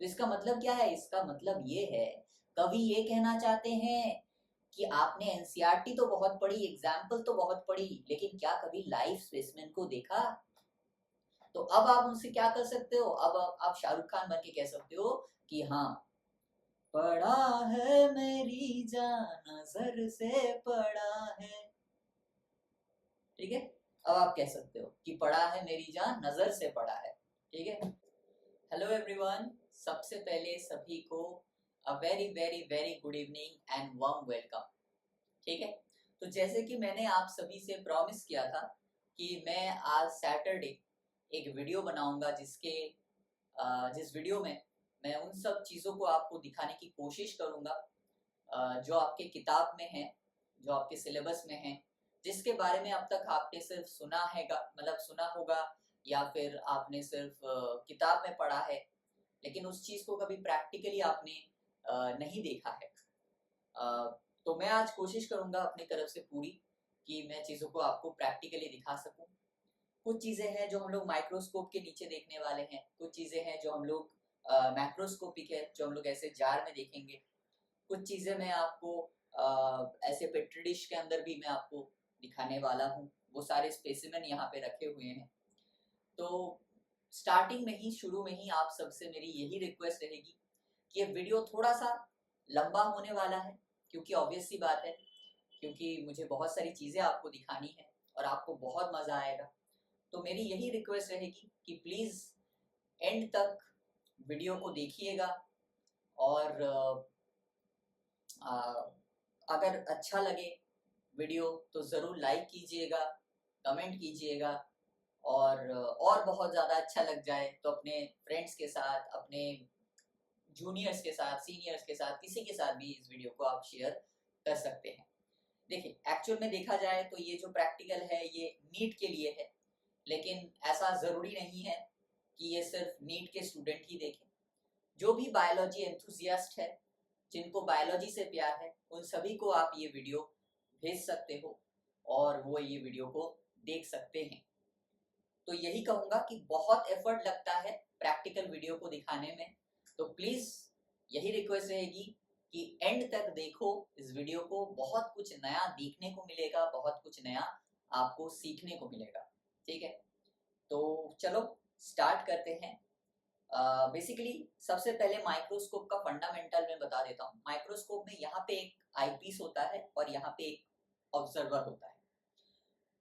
तो इसका मतलब क्या है? इसका मतलब ये है, कवि ये कहना चाहते हैं कि आपने एनसीईआरटी तो बहुत पढ़ी, एग्जाम्पल तो बहुत पढ़ी, लेकिन क्या कभी लाइव स्पेसिमेन को देखा? तो अब आप उनसे क्या कर सकते हो? अब आप शाहरुख खान बन के कह सकते हो कि हाँ, पढ़ा है मेरी जान नजर से पढ़ा है। ठीक है, अब आप कह सकते हो कि पढ़ा है मेरी जान नजर से पढ़ा है। ठीक है। हेलो एवरीवन, सबसे पहले सभी को a very very very good evening and warm welcome. ठीक है। तो जैसे कि मैंने आप सभी से प्रॉमिस किया था कि मैं आज सैटरडे एक वीडियो बनाऊंगा जिस वीडियो में मैं उन सब चीज़ों को आपको दिखाने की कोशिश करूंगा जो आपके किताब में है, जो आपके सिलेबस में है, जिसके बारे में अब तक आपने सिर्फ सुना है, मतलब सुना होगा, या फिर आपने सिर्फ किताब में पढ़ा है, लेकिन उस चीज़ को कभी प्रैक्टिकली आपने नहीं देखा है। तो मैं आज कोशिश करूंगा अपनी तरफ से पूरी कि मैं चीज़ों को आपको प्रैक्टिकली दिखा सकूं। कुछ चीज़ें हैं जो हम लोग माइक्रोस्कोप के नीचे देखने वाले हैं, कुछ चीज़ें हैं जो हम लोग मैक्रोस्कोपिक है, जो हम लोग ऐसे जार में देखेंगे। कुछ चीज़ें मैं आपको ऐसे पेट्री डिश के अंदर भी मैं आपको दिखाने वाला हूँ। वो सारे स्पेसिमेन यहाँ पे रखे हुए हैं। तो स्टार्टिंग में ही, शुरू में ही आप सबसे मेरी यही रिक्वेस्ट रहेगी कि ये वीडियो थोड़ा सा लंबा होने वाला है, क्योंकि ऑब्वियस सी बात है, क्योंकि मुझे बहुत सारी चीज़ें आपको दिखानी है और आपको बहुत मज़ा आएगा। तो मेरी यही रिक्वेस्ट रहेगी कि प्लीज़ एंड तक वीडियो को देखिएगा, और अगर अच्छा लगे वीडियो तो ज़रूर लाइक कीजिएगा, कमेंट कीजिएगा, और बहुत ज़्यादा अच्छा लग जाए तो अपने फ्रेंड्स के साथ, अपने जूनियर्स के साथ, सीनियर्स के साथ, किसी के साथ भी इस वीडियो को आप शेयर कर सकते हैं। देखिए, एक्चुअल में देखा जाए तो ये जो प्रैक्टिकल है ये नीट के लिए है, लेकिन ऐसा ज़रूरी नहीं है कि ये सिर्फ नीट के स्टूडेंट ही देखें। जो भी बायोलॉजी एंथुजियास्ट है, जिनको बायोलॉजी से प्यार है, उन सभी को आप ये वीडियो भेज सकते हो और वो ये वीडियो को देख सकते हैं। तो यही कहूँगा कि बहुत एफर्ट लगता है प्रैक्टिकल वीडियो को दिखाने में, तो प्लीज़ यही रिक्वेस्ट रहेगी कि एंड तक देखो इस वीडियो को। बहुत कुछ नया देखने को मिलेगा, बहुत कुछ नया आपको सीखने को मिलेगा। ठीक है, तो चलो स्टार्ट करते हैं। बेसिकली सबसे पहले माइक्रोस्कोप का फंडामेंटल मैं बता देता हूँ। माइक्रोस्कोप में यहाँ पे एक आईपीस होता है और यहाँ पे एक ऑब्जर्वर होता है।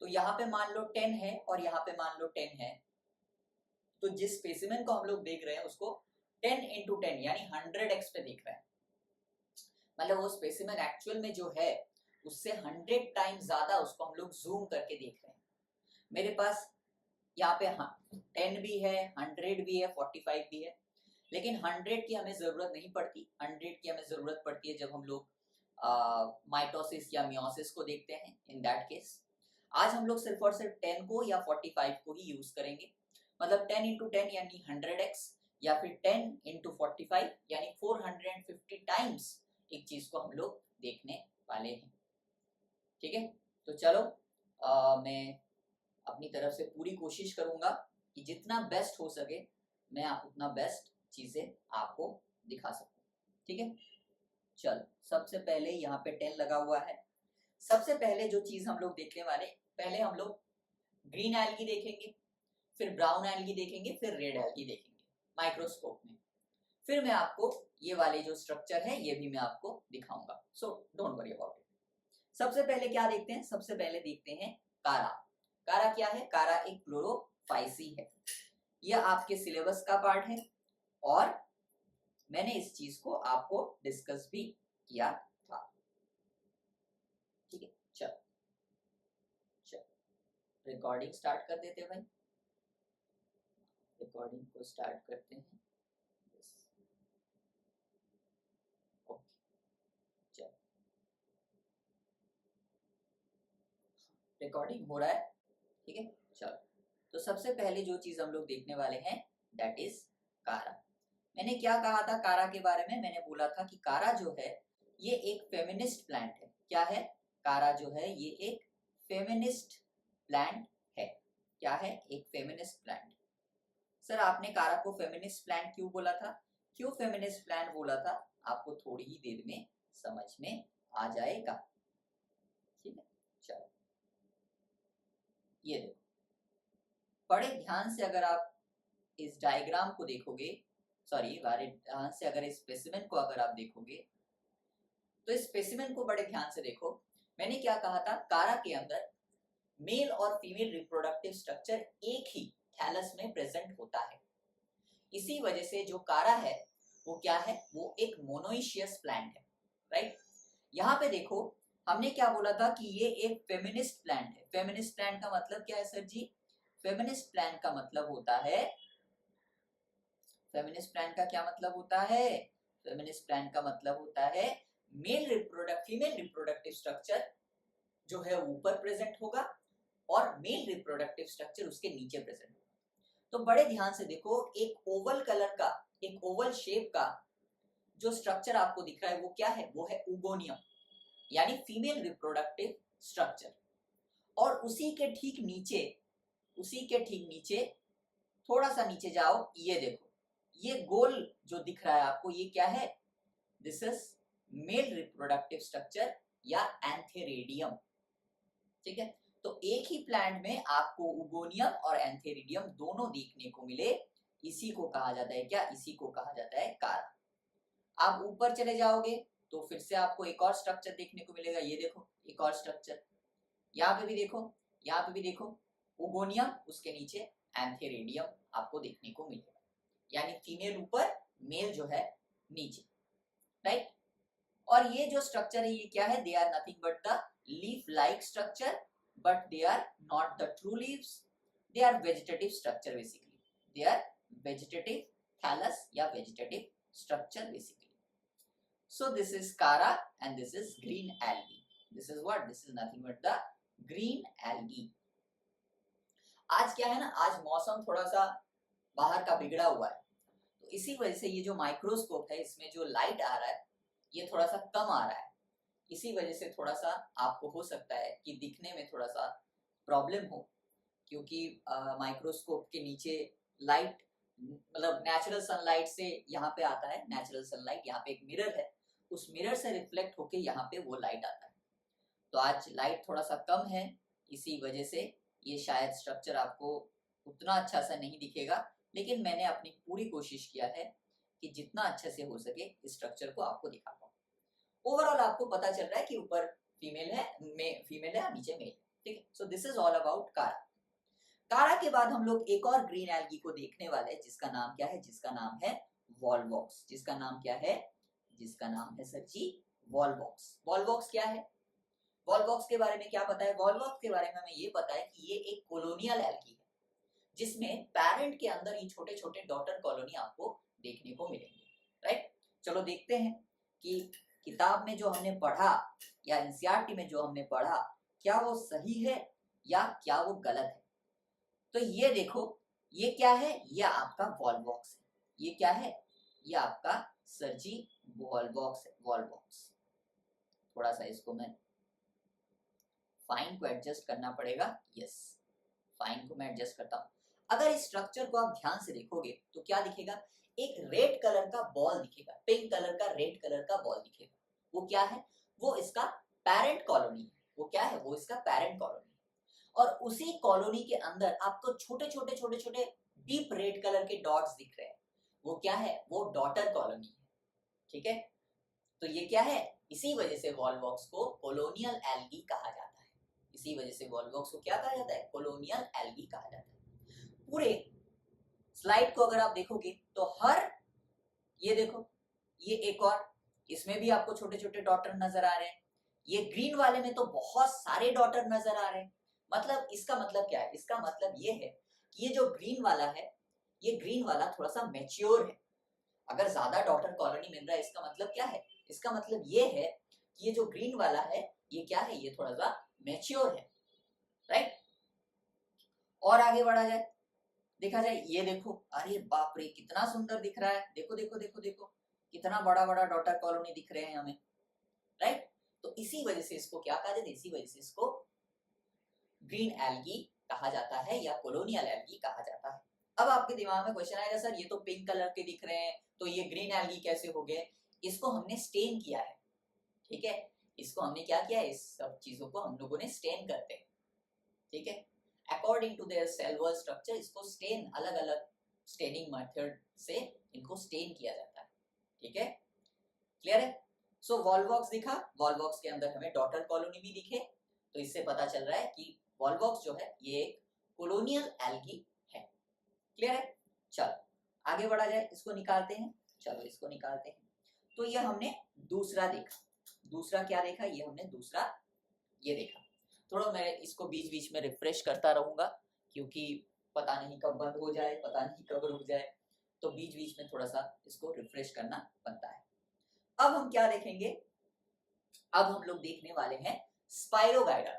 तो यहाँ पे मान लो 10 है और यहाँ पे मान लो 10 है, तो जिस स्पेसिमेन को हम लोग देख रहे हैं उसको 10 इंटू 10 यानी 100x पे देख रहे हैं। मतलब वो स्पेसिमेन एक्चुअल में जो है उससे 100 टाइम्स ज्यादा उसको हम लोग जूम करके देख रहे हैं। मेरे पास यहाँ पे 10 भी है, 100 भी है, 45 भी है, लेकिन 100 की हमें जरूरत नहीं पड़ती। 100 की हमें जरूरत पड़ती है जब हम लोग माइटोसिस या मियोसिस को देखते हैं। इन दैट केस आज हम लोग सिर्फ और सिर्फ 10 को या 45 को ही यूज करेंगे। मतलब 10 इंटू 10 यानी 100x, या फिर 10 इंटू 45 यानी 450 टाइम्स एक चीज को हम लोग देखने वाले हैं। ठीक है, तो चलो मैं अपनी तरफ से पूरी कोशिश करूंगा कि जितना बेस्ट हो सके मैं उतना बेस्ट चीजें आपको दिखा सकूं। ठीक है, चलो सबसे पहले यहाँ पे 10 लगा हुआ है। सबसे पहले जो चीज हम लोग देखने वाले, पहले हम लोग ग्रीन एल्गी देखेंगे, फिर ब्राउन एल्गी देखेंगे, फिर रेड एल्गी देखेंगे माइक्रोस्कोप में। फिर मैं आपको ये वाले जो स्ट्रक्चर है ये भी मैं आपको दिखाऊंगा, so don't worry about it. सबसे पहले क्या देखते हैं? सबसे पहले देखते हैं कारा। कारा क्या है? कारा एक क्लोरोफाइसी है। यह आपके सिलेबस का पार्ट है और मैंने इस चीज को आपको डिस्कस भी किया था। ठीक है, चल रिकॉर्डिंग स्टार्ट कर देते हैं भाई। रिकॉर्डिंग को स्टार्ट करते हैं। ओके, चल रिकॉर्डिंग हो रहा है। ठीक है, चलो तो सबसे पहले जो चीज हम लोग देखने वाले हैं दैट इज कारा। मैंने क्या कहा था कारा के बारे में? मैंने बोला था कि कारा जो है ये एक फेमिनिस्ट प्लांट है। क्या है? कारा जो है ये एक फेमिनिस्ट प्लांट है। क्या है? एक फेमिनिस्ट प्लांट। सर आपने कारा को फेमिनिस्ट प्लांट क्यों बोला था? क्यों फेमिनिस्ट प्लांट बोला था आपको थोड़ी ही देर में समझ में आ जाएगा। ठीक है, चलो ये देखो, बड़े ध्यान से अगर आप इस डायग्राम को देखोगे, सॉरी बड़े ध्यान से अगर इस स्पेसिमेन को अगर आप देखोगे तो इस स्पेसिमेन को बड़े ध्यान से देखो। मैंने क्या कहा था, कारा के अंदर मेल और फीमेल रिप्रोडक्टिव स्ट्रक्चर एक ही थैलस में प्रेजेंट होता है। इसी वजह से जो कारा है वो क्या है, वो एक मोनोइशियस प्लांट है, राइट। यहाँ पे देखो हमने क्या बोला था कि ये एक फेमिनिस्ट प्लांट है। फेमिनिस्ट प्लांट का मतलब क्या है सर जी? फेमिनिस्ट प्लांट का मतलब होता है, फेमिनिस्ट प्लांट का क्या मतलब होता है? फेमिनिस्ट प्लांट का मतलब होता है फीमेल रिप्रोडक्टिव स्ट्रक्चर जो है ऊपर प्रेजेंट होगा और मेल रिप्रोडक्टिव स्ट्रक्चर उसके नीचे प्रेजेंट होगा। तो बड़े ध्यान से देखो, एक ओवल कलर का, एक ओवल शेप का जो स्ट्रक्चर आपको दिख रहा है वो क्या है? वो है ओगोनियम, यानी फीमेल रिप्रोडक्टिव स्ट्रक्चर। और उसी के ठीक नीचे थोड़ा सा नीचे जाओ, ये देखो, ये गोल जो दिख रहा है आपको, ये क्या है? This is male reproductive structure या एंथेरिडियम। ठीक है, तो एक ही प्लांट में आपको उगोनियम और एंथेरिडियम दोनों देखने को मिले, इसी को कहा जाता है क्या? इसी को कहा जाता है कारा। आप ऊपर चले जाओगे तो फिर से आपको एक और स्ट्रक्चर देखने को मिलेगा। ये देखो एक और स्ट्रक्चर, यहाँ पे भी देखो, यहाँ पे भी देखो, उगोनियम उसके नीचे एंथेरिडियम आपको देखने को मिलेगा, यानी फीमेल ऊपर, मेल जो है नीचे, राइट। और ये जो स्ट्रक्चर है ये क्या है? They are nothing but the leaf like structure, but they are not the true leaves, they are vegetative structure basically, they are vegetative thallus या vegetative structure basically. So this is Cara and this is green algae. This is what? This is nothing but the green algae. आज क्या है ना, आज मौसम थोड़ा सा बाहर का बिगड़ा हुआ है, तो इसी वजह से ये जो माइक्रोस्कोप है इसमें जो लाइट आ रहा है ये थोड़ा सा कम आ रहा है। इसी वजह से थोड़ा सा आपको हो सकता है कि दिखने में थोड़ा सा प्रॉब्लम हो, क्योंकि माइक्रोस्कोप के नीचे लाइट, मतलब नेचुरल सनलाइट से यहाँ पे आता है, नेचुरल सनलाइट, यहाँ पे एक मिरर है, उस मिरर से रिफ्लेक्ट होके यहाँ पे वो लाइट आता है। तो आज लाइट थोड़ा सा कम है, इसी वजह से ये शायद स्ट्रक्चर आपको उतना अच्छा सा नहीं दिखेगा, लेकिन मैंने अपनी पूरी कोशिश किया है कि जितना अच्छे से हो सके इस स्ट्रक्चर को आपको दिखा पाऊँ। ओवरऑल आपको पता चल रहा है कि ऊपर फीमेल है और नीचे मेल है, ठीक है। सो दिस इज ऑल अबाउट कारा। कारा के बाद हम लोग एक और ग्रीन एल्गी को देखने वाले हैं, जिसका नाम क्या है? जिसका नाम है वॉलवॉक्स। जिसका नाम क्या है? जिसका नाम है सर जी वॉलवॉक्स। वॉलवॉक्स क्या है? वॉलवॉक्स के बारे में क्या पता है? वॉलवॉक्स के बारे में हमें ये पता है कि ये एक कॉलोनियल एल्गी है, जिसमें पेरेंट के अंदर ही छोटे छोटे डॉटर कॉलोनी आपको देखने को मिलेंगे, राइट। चलो देखते हैं कि किताब में जो हमने पढ़ा या एनसीईआरटी में जो हमने पढ़ा क्या वो सही है या क्या वो गलत है। तो ये देखो, ये क्या है? ये आपका वॉलवॉक्स है। ये क्या है? ये आपका सर्जी वॉलवॉक्स है, वॉलवॉक्स। थोड़ा सा इसको मैं फाइन को एडजस्ट करना पड़ेगा, यस, फाइन को मैं एडजस्ट करता हूँ। अगर इस स्ट्रक्चर को आप ध्यान से देखोगे तो क्या दिखेगा? एक रेड कलर का बॉल दिखेगा, पिंक कलर का, रेड कलर का बॉल दिखेगा। वो क्या है? वो इसका पेरेंट कॉलोनी है। वो क्या है? वो इसका पेरेंट कॉलोनी है। और उसी कॉलोनी के अंदर आपको छोटे छोटे डीप रेड कलर के डॉट्स दिख रहे हैं। वो क्या है? वो डॉटर कॉलोनी है, ठीक है। तो ये क्या है? इसी वजह से वॉलवॉक्स को कॉलोनियल एल्गी कहा जाता है। इसी वजह से वॉलवॉक्स को क्या कहा जाता है? कॉलोनियल एल्गी कहा जाता है। पूरे स्लाइड को अगर आप देखोगे तो ये देखो, ये एक और, इसमें भी आपको छोटे छोटे डॉटर नजर आ रहे हैं। ये ग्रीन वाले में तो बहुत सारे डॉटर नजर आ रहे हैं। मतलब इसका मतलब क्या है? इसका मतलब ये है कि ये जो ग्रीन वाला है, ये ग्रीन वाला थोड़ा सा मैच्योर है। अगर ज्यादा डॉटर कॉलोनी मिल रहा है इसका मतलब क्या है? इसका मतलब ये है कि ये जो ग्रीन वाला है ये क्या है? ये थोड़ा सा मैच्योर है, राइट। और आगे बढ़ा जाए, देखा जाए, ये देखो, अरे बाप रे कितना सुंदर दिख रहा है। देखो देखो देखो देखो, कितना बड़ा बड़ा डॉटर कॉलोनी दिख रहे हैं हमें, राइट। तो इसी वजह से इसको क्या कहा जाता है? इसी वजह से इसको ग्रीन एल्गी कहा जाता है या कॉलोनियल एल्गी कहा जाता है। अब आपके दिमाग में क्वेश्चन आएगा, सर ये तो पिंक कलर के दिख रहे हैं, तो ये ग्रीन एल्गी कैसे हो गए? इसको हमने स्टेन किया है, ठीक है, इसको हमने क्या किया है, इस सब चीजों को हम लोगों ने स्टेन करते हैं, ठीक है, according to their cell wall structure इसको स्टेन, अलग अलग स्टेनिंग मेथड से इनको स्टेन किया जाता है, ठीक है, क्लियर है? सो वॉलवॉक्स दिखा, वॉलवॉक्स के अंदर हमें डॉटर कॉलोनी भी दिखे, तो इससे पता चल रहा है कि वॉलवॉक्स जो है ये एक कोलोनियल एल्गी है, क्लियर है? चलो आगे बढ़ा जाए, इसको निकालते हैं, चलो इसको निकालते हैं। तो ये हमने दूसरा देखा, दूसरा क्या देखा, ये हमने दूसरा ये देखा। थोड़ा मैं इसको बीच बीच में रिफ्रेश करता रहूंगा, क्योंकि पता नहीं कब बंद हो जाए, पता नहीं कब रुक जाए, तो बीच बीच में थोड़ा सा इसको रिफ्रेश करना बनता है। अब हम क्या देखेंगे, अब हम लोग देखने वाले हैं स्पाइरोगायरा।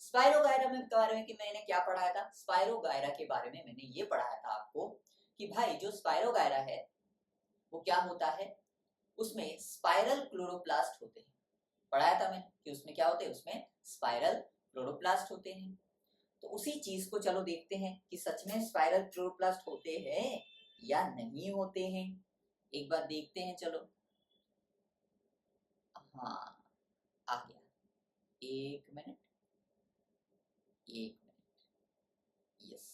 स्पाइरोगायरा में बारे में कि मैंने क्या पढ़ाया था, स्पाइरोगायरा के बारे में मैंने ये पढ़ाया था आपको कि भाई जो स्पाइरोगायरा है वो क्या होता है, उसमें स्पाइरल क्लोरोप्लास्ट होते हैं, पढ़ाया था मैंने कि उसमें क्या होते हैं, उसमें स्पाइरल क्लोरोप्लास्ट होते हैं। तो उसी चीज को चलो देखते हैं कि सच में स्पाइरल क्लोरोप्लास्ट होते हैं या नहीं होते हैं, एक बार देखते हैं, चलो। हाँ आ गया, एक मिनट, एक मिनट, यस,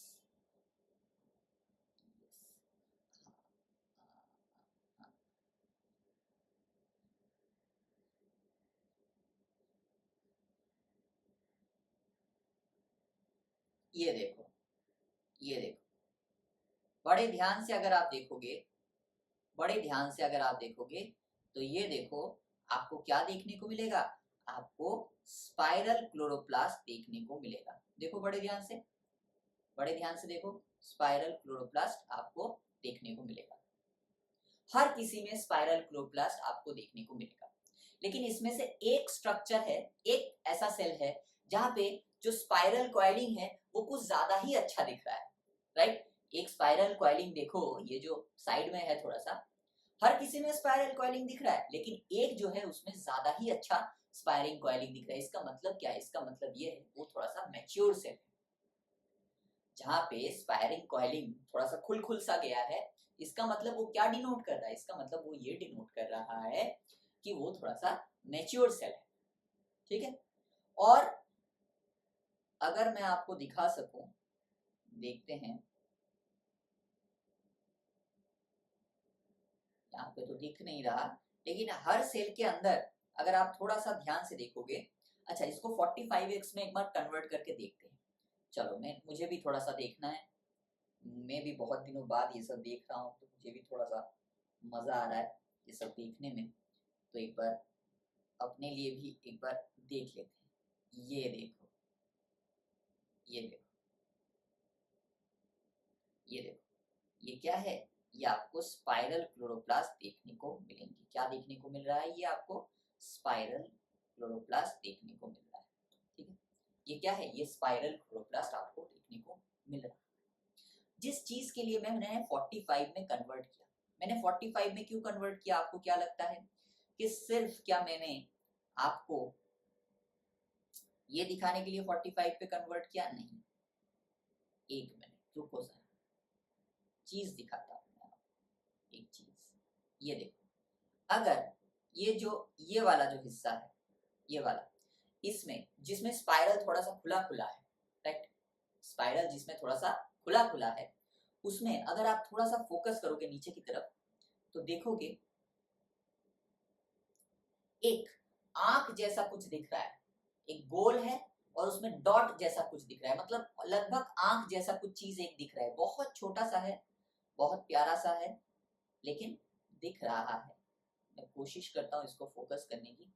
ये देखो, ये देखो, बड़े ध्यान से अगर आप देखोगे, बड़े ध्यान से अगर आप देखोगे तो ये देखो, आपको क्या देखने को मिलेगा, आपको स्पाइरल क्लोरोप्लास्ट देखने को मिलेगा। देखो बड़े ध्यान से, बड़े ध्यान से देखो, स्पाइरल क्लोरोप्लास्ट आपको देखने को मिलेगा। हर किसी में स्पाइरल क्लोरोप्लास्ट आपको देखने को मिलेगा, लेकिन इसमें से एक स्ट्रक्चर है, एक ऐसा सेल है जहां पे जो स्पाइरल कॉइलिंग है वो कुछ ज्यादा ही अच्छा दिख रहा है, राइट? एक स्पाइरल कॉइलिंग देखो, ये जो साइड में है थोड़ा सा, हर किसी में स्पाइरल कॉइलिंग दिख रहा है, लेकिन एक जो है उसमें ज्यादा ही अच्छा स्पाइरिंग कॉइलिंग दिख रहा है। इसका मतलब क्या है, इसका मतलब ये है वो थोड़ा सा मैच्योर सेल है, जहां पे स्पाइरिंग कॉइलिंग थोड़ा सा खुल खुल सा गया है। इसका मतलब वो क्या डिनोट कर रहा है, इसका मतलब वो ये डिनोट कर रहा है कि वो थोड़ा सा मैच्योर सेल है, ठीक है। और अगर मैं आपको दिखा सकूं, देखते हैं, यहाँ पे तो दिख नहीं रहा, लेकिन हर सेल के अंदर अगर आप थोड़ा सा ध्यान से देखोगे, अच्छा इसको 45x में एक बार कन्वर्ट करके देखते हैं। चलो मुझे भी थोड़ा सा देखना है, मैं भी बहुत दिनों बाद ये सब देख रहा हूँ, तो मुझे भी थोड़ा सा मजा आ रहा है ये सब देखने में, तो एक बार अपने लिए भी एक बार देख लेते हैं। ये देखो, ये देखो, ये देखो, ये क्या है, ये आपको स्पाइरल क्लोरोप्लास्ट देखने को मिलेंगे। क्या देखने को मिल रहा है, ये आपको स्पाइरल क्लोरोप्लास्ट देखने को मिल रहा है, ठीक है। ये क्या है, ये स्पाइरल क्लोरोप्लास्ट आपको देखने को मिल रहा है। जिस चीज के लिए मैंने 45 में कन्वर्ट किया, मैंने 45 में क्यों कन्वर्ट किया, आपको क्या लगता है कि सिर्फ क्या मैंने आपको ये दिखाने के लिए 45 पे कन्वर्ट किया? नहीं, एक मिनट रुको सर, चीज दिखाता हूँ मैं आपको, एक चीज, ये देखो, अगर ये वाला जो हिस्सा है, ये वाला, इसमें जिसमें स्पाइरल थोड़ा सा खुला खुला है, राइट, स्पाइरल जिसमें थोड़ा सा खुला खुला है, उसमें अगर आप थोड़ा सा फोकस करोगे नीचे की तरफ तो देखोगे एक आंख जैसा कुछ दिख रहा है, एक गोल है और उसमें डॉट जैसा कुछ दिख रहा है, मतलब लगभग आंख जैसा कुछ चीज एक दिख रहा है, बहुत छोटा सा है, बहुत प्यारा सा है, लेकिन दिख रहा है। मैं कोशिश करता हूँ इसको फोकस करने की,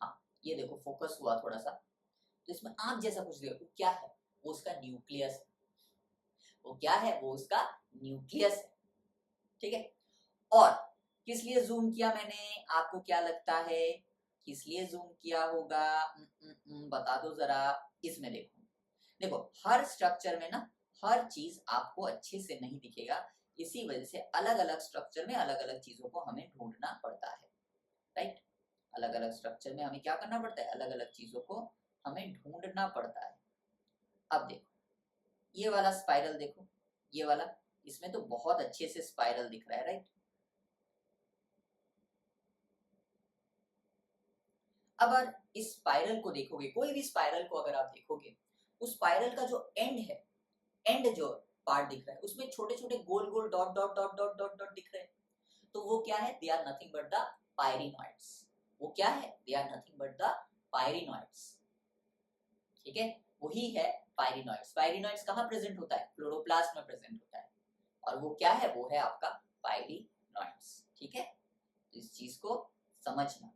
हाँ ये देखो फोकस हुआ थोड़ा सा, तो इसमें आंख जैसा कुछ दिख रहा है, क्या है वो, उसका न्यूक्लियस है, वो क्या है, वो उसका न्यूक्लियस है, ठीक है। और किस लिए जूम किया मैंने, आपको क्या लगता है किस लिए जूम किया होगा? बता दो जरा। इसमें देखो, देखो हर स्ट्रक्चर में ना हर चीज आपको अच्छे से नहीं दिखेगा, इसी वजह से अलग अलग स्ट्रक्चर में अलग अलग चीजों को हमें ढूंढना पड़ता है, राइट। अलग अलग स्ट्रक्चर में हमें क्या करना पड़ता है, अलग अलग चीजों को हमें ढूंढना पड़ता है। अब देखो ये वाला स्पाइरल देखो, ये वाला इसमें तो बहुत अच्छे से स्पाइरल दिख रहा है, राइट। अब अगर इस स्पाइरल को देखोगे, कोई भी स्पाइरल को अगर आप देखोगे, उस स्पाइरल का जो एंड है, एंड जो पार्ट दिख रहा है, उसमें छोटे छोटे गोल गोल dot dot dot dot dot dot दिख रहे हैं। तो वो क्या है? They are nothing but the pyrenoids. वो क्या है? They are nothing but the pyrenoids. ठीक है, वही है पायरिनॉइड्स। पायरिनॉइड्स कहाँ प्रेजेंट होता है? क्लोरोप्लास्ट में प्रेजेंट होता है। और वो क्या है? वो है आपका पायरिनॉइड्स। ठीक है, तो इस चीज को समझना।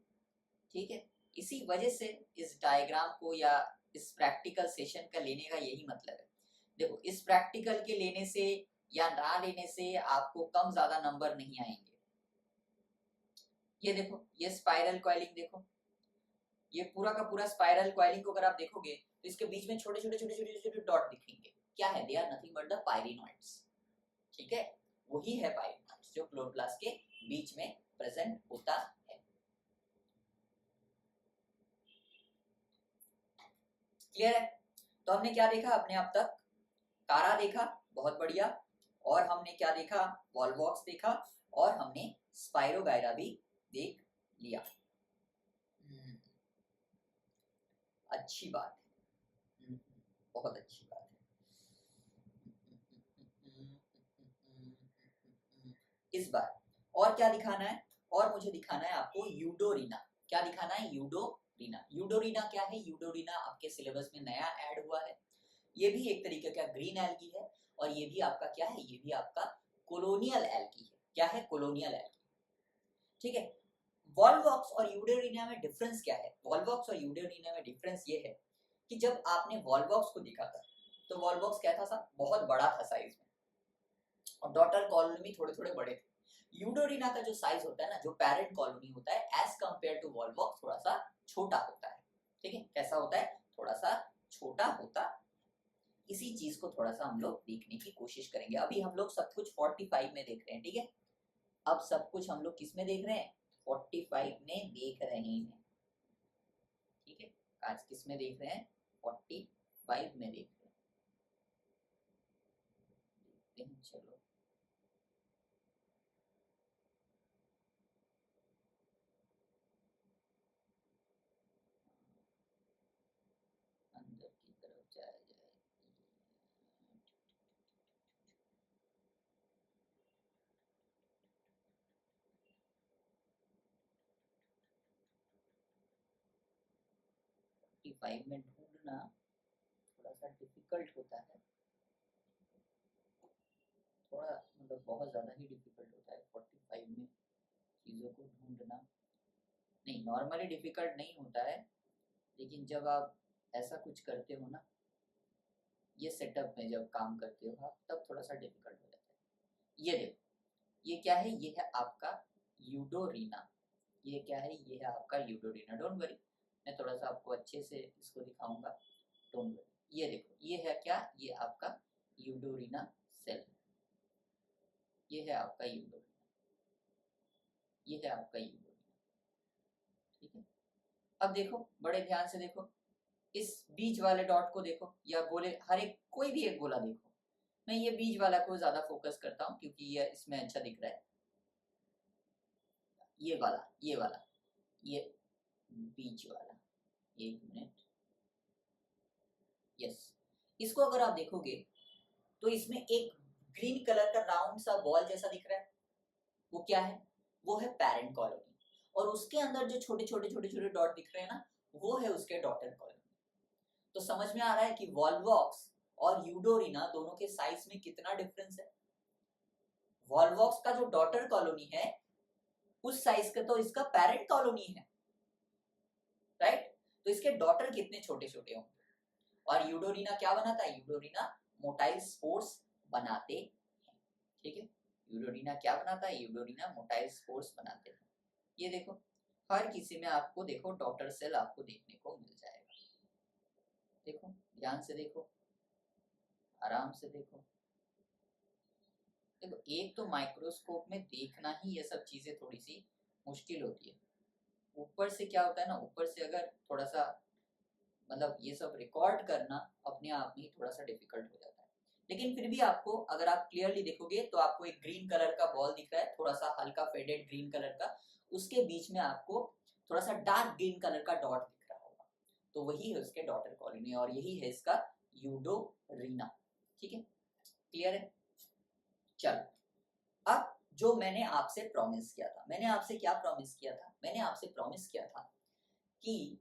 ठीक है, इसी वजह से इस डायग्राम को या इस प्रैक्टिकल सेशन का लेने का यही मतलब है। देखो, इस प्रैक्टिकल के लेने से या ना लेने से आपको कम ज्यादा नंबर नहीं आएंगे। ये देखो, ये स्पाइरल कॉइलिंग देखो, ये पूरा का पूरा स्पाइरल कॉइलिंग को अगर आप देखोगे तो इसके बीच में छोटे छोटे छोटे छोटे छोटे डॉट दिखेंगे। क्या है? They are nothing but the pyrenoids. ठीक है, वही है पायरिनॉइड्स जो क्लोरोप्लास्ट के बीच में प्रेजेंट होता है। क्लियर है? तो हमने क्या देखा अपने अब तक? कारा देखा, बहुत बढ़िया। और हमने क्या देखा? वॉल्वॉक्स देखा, और हमने स्पाइरोगायरा भी देख लिया। अच्छी बात है, बहुत अच्छी बात है। इस बार और क्या दिखाना है? और मुझे दिखाना है आपको यूडोरीना। क्या दिखाना है? यूडोरीना। यूडोरीना क्या है? यूडोरीना आपके सिलेबस में नया ऐड हुआ है। ये भी एक तरीके का ग्रीन एल्गी है, और ये भी आपका क्या है? ये भी आपका कोलोनियल एल्गी है। क्या है? Colonial algae. ठीक है, वॉल्वॉक्स और यूडोरीना में डिफरेंस क्या है? वॉल्वॉक्स और यूडोरीना में डिफरेंस ये है कि जब आपने वॉल्वॉक्स को देखा था तो वॉल्वॉक्स क्या था? बहुत बड़ा था साइज में, और डॉटर कॉलोनी थोड़े थोड़े बड़े थे। यूडोरीना का जो साइज होता है ना, जो पेरेंट कॉलोनी होता है, एज कंपेयर टू वॉल्वॉक्स थोड़ा सा छोटा होता है। ठीक है, कैसा होता है? थोड़ा सा छोटा होता है। इसी चीज को थोड़ा सा हम लोग देखने की कोशिश करेंगे। अभी हम लोग सब कुछ 45 में देख रहे हैं। ठीक है, अब सब कुछ हम लोग किस में देख रहे हैं? 45 में देख रहे हैं। ठीक है, आज किस में देख रहे हैं? 45 में देख रहे हैं। चलो, अंदर की तरफ जाया जाए। 45 में ढूंढना थोड़ा सा डिफिकल्ट होता है। थोड़ा मतलब बहुत ज़्यादा ही डिफिकल्ट होता है 45 में चीज़ों को ढूंढना। नहीं, नॉर्मली डिफिकल्ट नहीं होता है, लेकिन जब आप ऐसा कुछ करते हो ना, ये सेटअप में जब काम करते हो आप, तब थोड़ा सा डिफिकल्ट हो जाता है। ये देखो, ये क्या है? ये है आपका यूडोरीना। ये क्या है? ये है आपका यूडोरीना। डोंट वरी, मैं थोड़ा सा आपको अच्छे से इसको दिखाऊंगा। डोंट वरी, ये देखो, ये है क्या? ये आपका यूडोरीना सेल। ये है आपका यूडोरीना। ये है आपका यूडोरीना। ठीक है, अब देखो, बड़े ध्यान से देखो, इस बीच वाले डॉट को देखो, या गोले, हर एक कोई भी एक गोला देखो। मैं ये बीच वाला को ज्यादा फोकस करता हूँ क्योंकि ये इसमें अच्छा दिख रहा है। ये वाला, ये वाला, ये बीच वाला। एक मिनट, यस। इसको अगर आप देखोगे तो इसमें एक ग्रीन कलर का राउंड सा बॉल जैसा दिख रहा है। वो क्या है? वो है पेरेंट कॉलोनी, और उसके अंदर जो छोटे छोटे छोटे छोटे डॉट दिख रहे हैं ना, वो है उसके डॉटर कॉलोनी। तो समझ में आ रहा है कि वॉल्वॉक्स और यूडोरीना दोनों के साइज में कितना डिफरेंस है। वॉल्वॉक्स का जो डॉटर कॉलोनी है, उस साइज का तो इसका पेरेंट कॉलोनी है, राइट। तो इसके डॉटर कितने छोटे छोटे होंगे। और यूडोरीना क्या बनाता है? यूडोरीना मोटाइल स्पोर्स बनाते हैं। ठीक है, यूडोरीना क्या बनाता है? यूडोरीना मोटाइल स्पोर्स बनाते हैं। ये देखो, हर किसी में आपको देखो डॉटर सेल आपको देखने को मिल जाएगा। देखो, ध्यान से देखो, आराम से देखो। देखो, एक तो माइक्रोस्कोप में देखना ही ये सब चीजें थोड़ी सी मुश्किल होती है। ऊपर से क्या होता है ना, ऊपर से अगर थोड़ा सा मतलब ये सब रिकॉर्ड करना अपने आप में ही थोड़ा सा डिफिकल्ट हो जाता है। लेकिन फिर भी आपको अगर आप क्लियरली देखोगे तो आपको एक ग्रीन कलर का बॉल दिख रहा है, थोड़ा सा हल्का फेडेड ग्रीन कलर का, उसके बीच में आपको थोड़ा सा डार्क ग्रीन कलर का डॉट दिख रहा होगा, तो वही है उसके डॉटर कॉलोनी और यही है इसका यूडोरीना। ठीक है, क्लियर है? चलो, अब जो मैंने आपसे प्रॉमिस किया था, मैंने आपसे क्या प्रॉमिस किया था? मैंने आपसे प्रॉमिस किया था कि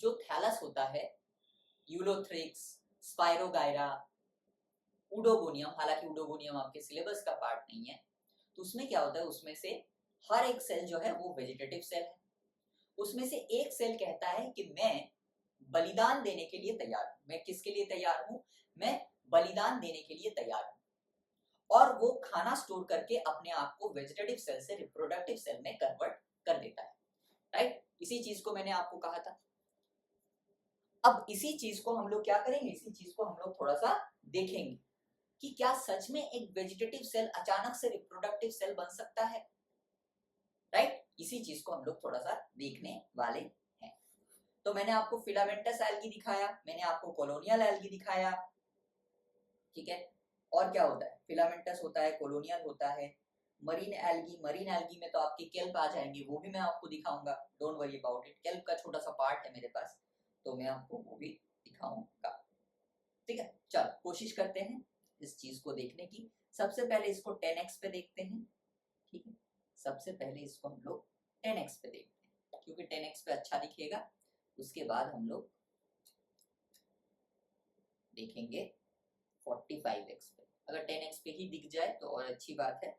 जो थैलस होता है, यूलोथ्रिक्स, स्पाइरोगायरा, उडोगोनियम, हालांकि उडोगोनियम आपके सिलेबस का पार्ट नहीं है, तो उसमें क्या होता है, उसमें से हर एक सेल जो है वो वेजिटेटिव सेल है। उसमें से एक सेल कहता है कि मैं बलिदान देने के लिए तैयार हूं। मैं किसके लिए तैयार हूं? मैं बलिदान देने के लिए तैयार हूं। और वो खाना स्टोर करके अपने आप को वेजिटेटिव सेल से रिप्रोडक्टिव सेल में कन्वर्ट कर देता है। राइट, इसी चीज को मैंने आपको कहा था। अब इसी चीज को हम लोग क्या करेंगे, इसी चीज को हम लोग थोड़ा सा देखेंगे कि क्या सच में एक वेजिटेटिव सेल अचानक से रिप्रोडक्टिव सेल बन सकता है। राइट, इसी चीज को हम लोग थोड़ा सा देखने वाले हैं। तो मैंने आपको फिलामेंटस एल्गी दिखाया, मैंने आपको कॉलोनियल एल्गी दिखाया। ठीक है, और क्या होता है? फिलामेंटस होता है, कॉलोनियल होता है, मरीन एल्गी। मरीन एल्गी में तो आपके केल्प आ जाएंगे, वो भी मैं आपको दिखाऊंगा, don't worry about it. Kelp का छोटा सा पार्ट है मेरे पास, तो मैं आपको वो भी दिखाऊंगा। ठीक है, चलो कोशिश करते हैं इस चीज को देखने की। सबसे पहले इसको 10x पे देखते हैं। ठीक है, सबसे पहले इसको हम लोग 10x पे देखते हैं, क्योंकि 10x पे अच्छा दिखेगा। उसके बाद हम लोग देखेंगे 45x पे। अगर 10x पे ही दिख जाए तो और अच्छी बात है,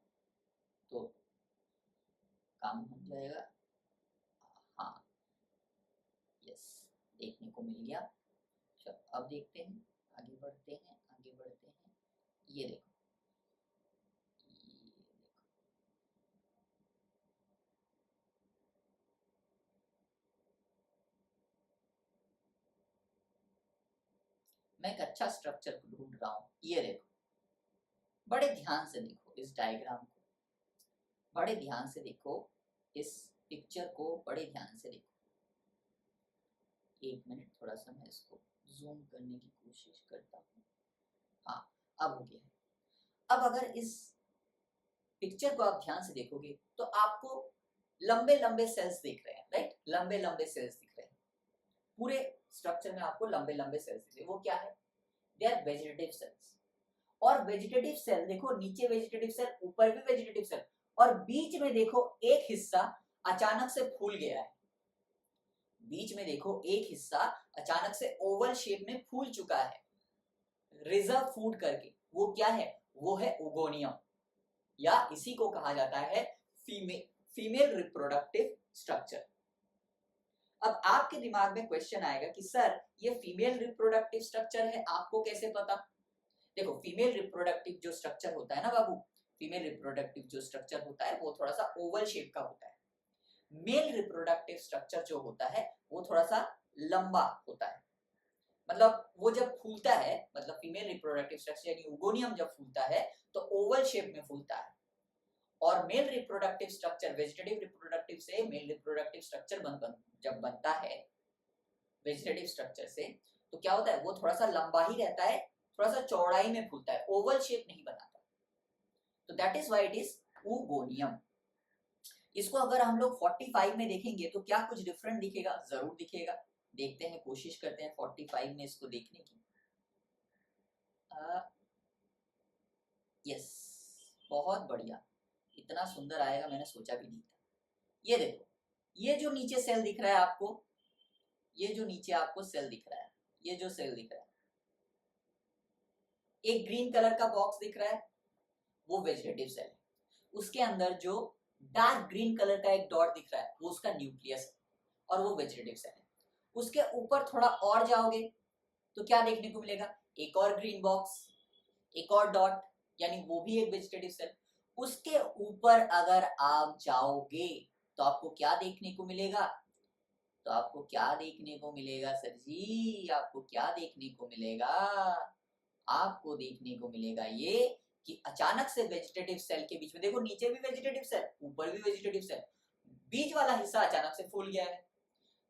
तो काम हो जाएगा। हाँ, यस, देखने को मिल गया। चलो अब देखते हैं, आगे बढ़ते हैं, आगे बढ़ते हैं। ये देखो, मैं एक अच्छा स्ट्रक्चर को ढूंढ रहा हूँ। ये देखो, बड़े ध्यान से देखो इस डायग्राम को, बड़े ध्यान से देखो इस पिक्चर को, बड़े ध्यान से देखो। एक मिनट, थोड़ा सा मैं इसको जूम करने की कोशिश करता हूँ। हाँ, अब हो गया। अब अगर इस पिक्चर को आप ध्यान से देखोगे तो आपको लंबे लंबे सेल्स दिख रहे हैं। राइट, लंबे लंबे सेल्स दिख रहे हैं, पूरे स्ट्रक्चर में आपको लंबे लंबे सेल्स दिख रहे हैं। वो क्या है? They are vegetative cells. और वेजिटेटिव सेल देखो, नीचे वेजिटेटिव सेल, ऊपर भी वेजिटेटिव सेल, और बीच में देखो एक हिस्सा अचानक से फूल गया है। बीच में देखो एक हिस्सा अचानक से ओवल शेप में फूल चुका है, रिजर्व फूड करके। वो क्या है? वो है ओगोनियम, या इसी को कहा जाता है फीमेल रिप्रोडक्टिव स्ट्रक्चर। अब आपके दिमाग में क्वेश्चन आएगा कि सर ये फीमेल रिप्रोडक्टिव स्ट्रक्चर है, आपको कैसे पता? देखो, फीमेल रिप्रोडक्टिव जो स्ट्रक्चर होता है ना बाबू, फीमेल रिप्रोडक्टिव जो स्ट्रक्चर होता है वो थोड़ा सा ओवल शेप का होता है। मेल रिप्रोडक्टिव स्ट्रक्चर जो होता है वो थोड़ा सा लंबा होता है। मतलब वो जब फूलता है, मतलब फीमेल रिप्रोडक्टिव स्ट्रक्चर यानी ओगोनियम जब फूलता है तो ओवल शेप में फूलता है। और male reproductive structure, vegetative reproductive से मेल रिप्रोडक्टिव स्ट्रक्चर जब बनता है वेजिटेटिव स्ट्रक्चर से, तो क्या होता है? वो थोड़ा सा लंबा ही रहता है, थोड़ा सा चौड़ाई में फूलता है, ओवल शेप नहीं बनाता। तो that is why it is oogonium. इसको अगर हम लोग 45 में देखेंगे तो क्या कुछ डिफरेंट दिखेगा? जरूर दिखेगा। देखते हैं, कोशिश करते हैं 45 में इसको देखने की। यस, बहुत बढ़िया, इतना सुंदर आएगा मैंने सोचा भी नहीं था। ये देखो, ये जो नीचे सेल दिख रहा है आपको, ये जो नीचे आपको सेल दिख रहा है, ये जो सेल दिख रहा है, एक ग्रीन कलर का बॉक्स दिख रहा है, वो वेजिटेटिव सेल है। उसके अंदर जो डार्क ग्रीन कलर का एक डॉट दिख रहा है वो उसका न्यूक्लियस है, और वो वेजिटेटिव सेल है। उसके ऊपर थोड़ा और जाओगे तो क्या देखने को मिलेगा? एक और ग्रीन बॉक्स, एक और डॉट, यानी वो भी एक वेजिटेटिव सेल। उसके ऊपर अगर आप जाओगे तो आपको क्या देखने को मिलेगा? तो आपको क्या देखने को मिलेगा सर जी? आपको क्या देखने को मिलेगा? आपको देखने को मिलेगा ये कि अचानक से वेजिटेटिव सेल के बीच में देखो, नीचे भी वेजिटेटिव सेल, ऊपर भी वेजिटेटिव सेल, बीच वाला हिस्सा अचानक से फूल गया है।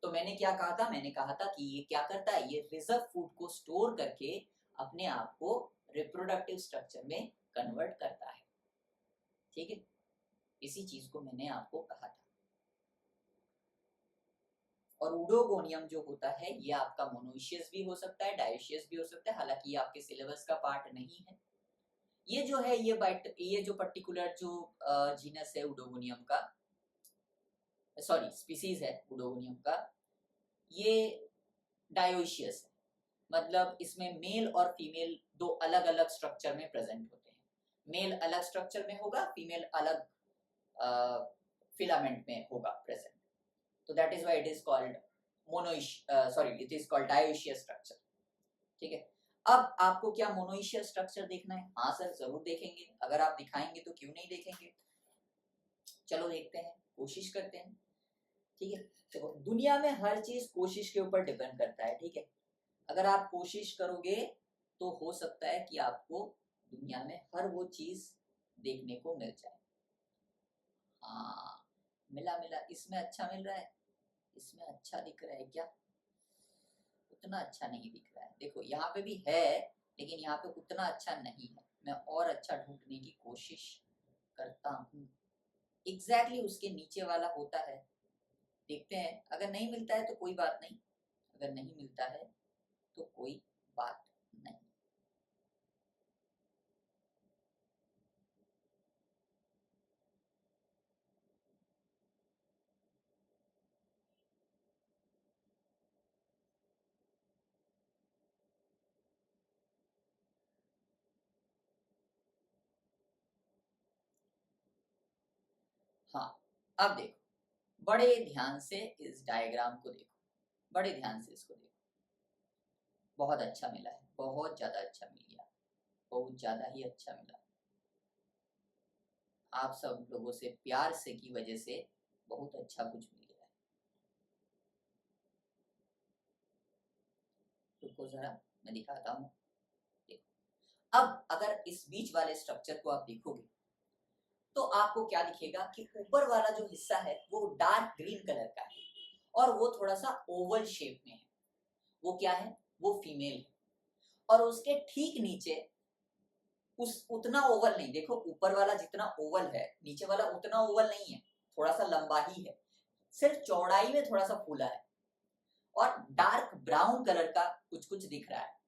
तो मैंने क्या कहा था? मैंने कहा था कि ये क्या करता है? ये रिजर्व फूड को स्टोर करके अपने आप को रिप्रोडक्टिव स्ट्रक्चर में कन्वर्ट करता है। ठीक है, इसी चीज को मैंने आपको कहा था। और उडोगोनियम जो होता है ये आपका मोनोइशियस भी हो सकता है, डायोशियस भी हो सकता है, हालांकि ये आपके सिलेबस का पार्ट नहीं है। ये जो है ये जो पर्टिकुलर जो जीनस है उडोगोनियम का, सॉरी स्पीसीज है उडोगोनियम का, ये डायोशियस है। मतलब इसमें मेल और फीमेल दो अलग अलग स्ट्रक्चर में प्रेजेंट होते हैं। मेल अलग स्ट्रक्चर में होगा, फीमेल अलग फिलामेंट में होगा प्रेजेंट। तो that is why it is called it is called dioecious structure. ठीक है, अब आपको क्या मोनोइशियस स्ट्रक्चर देखना है? हाँ सर जरूर देखेंगे, अगर आप दिखाएंगे तो क्यों नहीं देखेंगे। चलो देखते हैं, कोशिश करते हैं। ठीक है, देखो दुनिया में हर चीज कोशिश के ऊपर डिपेंड करता है। ठीक है, अगर आप कोशिश करोगे तो हो सकता है कि आपको दुनिया में हर वो चीज देखने को मिल जाए। हाँ, मिला मिला, इसमें अच्छा मिल रहा है, इसमें अच्छा दिख रहा है क्या? उतना अच्छा नहीं दिख रहा है। देखो यहाँ पे भी है, लेकिन यहाँ पे उतना अच्छा नहीं है। मैं और अच्छा ढूंढने की कोशिश करता हूँ। एग्जैक्टली उसके नीचे वाला होता है, देखते हैं। अगर नहीं मिलता है तो कोई बात नहीं, अगर नहीं मिलता है तो कोई बात नहीं। हाँ, अब देखो, बड़े ध्यान से इस डायग्राम को देखो, बड़े ध्यान से इसको देखो। बहुत अच्छा मिला है, बहुत ज्यादा अच्छा मिल गया, बहुत ज्यादा ही अच्छा मिला। आप सब लोगों से प्यार से की वजह से बहुत अच्छा कुछ मिल गया है। रुको जरा, मैं दिखाता हूँ। देखो, अब अगर इस बीच वाले स्ट्रक्चर को आप देखोगे तो आपको क्या दिखेगा कि ऊपर वाला जो हिस्सा है वो डार्क ग्रीन कलर का है और वो थोड़ा सा ओवल शेप में है। वो क्या है? वो फीमेल है। और उसके ठीक नीचे उस उतना ओवल नहीं, देखो ऊपर वाला जितना ओवल है नीचे वाला उतना ओवल नहीं है, थोड़ा सा लंबा ही है, सिर्फ चौड़ाई में थोड़ा सा फूला है और डार्क ब्राउन कलर का कुछ कुछ दिख रहा है।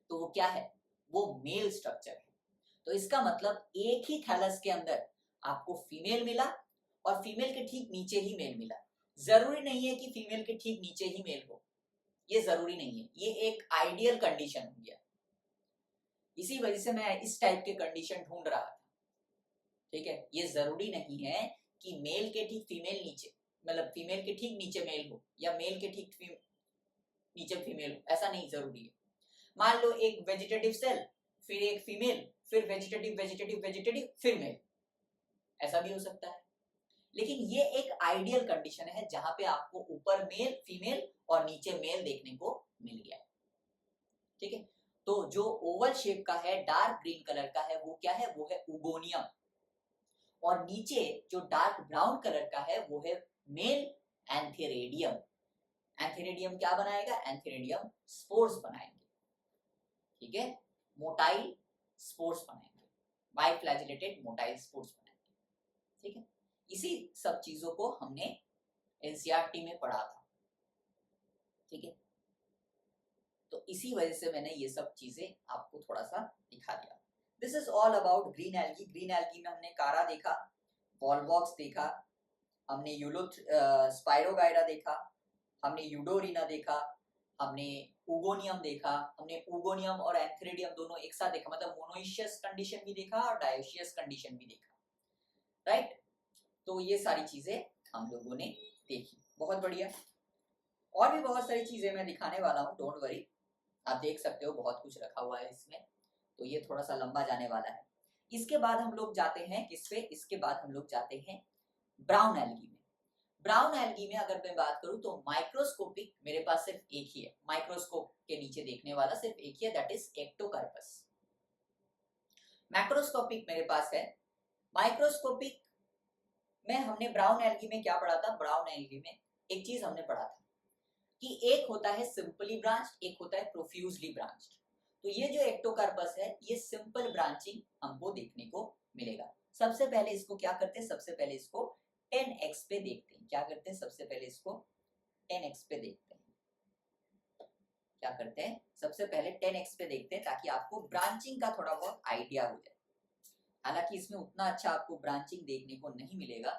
तो वो क्या है? वो मेल स्ट्रक्चर है। तो इसका मतलब एक ही थैलस के अंदर आपको फीमेल मिला और फीमेल के ठीक नीचे ही मेल मिला। जरूरी नहीं है कि फीमेल के ठीक नीचे ही मेल हो, ये जरूरी नहीं है, ये एक आइडियल कंडीशन हो गया। इसी वजह से मैं इस टाइप के कंडीशन ढूंढ रहा था। ठीक है, ये जरूरी नहीं है कि मेल के ठीक फीमेल नीचे, मतलब फीमेल के ठीक नीचे मेल हो या मेल के ठीक नीचे फीमेल हो, ऐसा नहीं जरूरी है। मान लो एक वेजिटेटिव सेल, फिर एक फीमेल, फिर वेजिटेटिव वेजिटेटिव वेजिटेटिव फिर मेल, ऐसा भी हो सकता है। लेकिन ये एक आइडियल कंडीशन है जहां पे आपको ऊपर मेल फीमेल और नीचे मेल देखने को मिल गया। ठीक है, तो जो ओवल शेप का है डार्क ग्रीन कलर का है वो क्या है? वो है उगोनियम। और नीचे जो डार्क ब्राउन कलर का है वो है मेल एंथेरेडियम। एंथेरेडियम क्या बनाएगा? एंथेरेडियम स्पोर्स बनाएंगे। ठीक है, मोटाइल स्पोर्स बनाएंगे, बाइफ्लैजिलेटेड मोटाइल स्पोर्स बनाएंगे। ठीक है, इसी सब चीजों को हमने एनसीईआरटी में पढ़ा था। ठीक है, तो इसी वजह से मैंने ये सब चीजें आपको थोड़ा सा दिखा दिया। This is all about green algae. Green algae में हमने कारा देखा, वॉलवॉक्स देखा, हमने स्पाइरोगाइरा देखा, हमने यूडोरिना देखा, हमने उगोनियम देखा, हमने उगोनियम और एंथेरिडियम दोनों एक साथ देखा, मतलब मोनोइशियस कंडीशन भी देखा और डायोशियस कंडीशन भी देखा। राइट, तो ये सारी चीजें हम लोगों ने देखी, बहुत बढ़िया। और भी बहुत सारी चीजें मैं दिखाने वाला हूँ, डोंट वरी, आप देख सकते हो बहुत कुछ रखा हुआ है इसमें। तो ये थोड़ा सा लंबा जाने वाला है। इसके बाद हम लोग जाते हैं किस पे? इसके बाद हम लोग जाते हैं ब्राउन एल्गी में। ब्राउन एल्गी में अगर मैं बात करूं तो माइक्रोस्कोपिक मेरे पास सिर्फ एक ही है, माइक्रोस्कोप के नीचे देखने वाला सिर्फ एक ही है, दैट इज एक्टोकार्पस। मैक्रोस्कोपिक मेरे पास है। माइक्रोस्कोपिक में हमने ब्राउन एल्गी में क्या पढ़ा था? ब्राउन एल्गी में एक चीज हमने पढ़ा था कि एक होता है सिंपली ब्रांच्ड, एक होता है प्रोफ्यूजली ब्रांच्ड। तो ये जो एक्टोकार्पस है ये सिंपल ब्रांचिंग हमको देखने को मिलेगा। सबसे पहले इसको क्या करते हैं, सबसे पहले इसको 10x पे देखते हैं। क्या करते हैं, सबसे पहले इसको 10x पे देखते हैं। क्या करते हैं, सबसे पहले 10x पे देखते हैं ताकि आपको ब्रांचिंग का थोड़ा बहुत आइडिया हो जाए। हालांकि इसमें उतना अच्छा आपको ब्रांचिंग देखने को नहीं मिलेगा।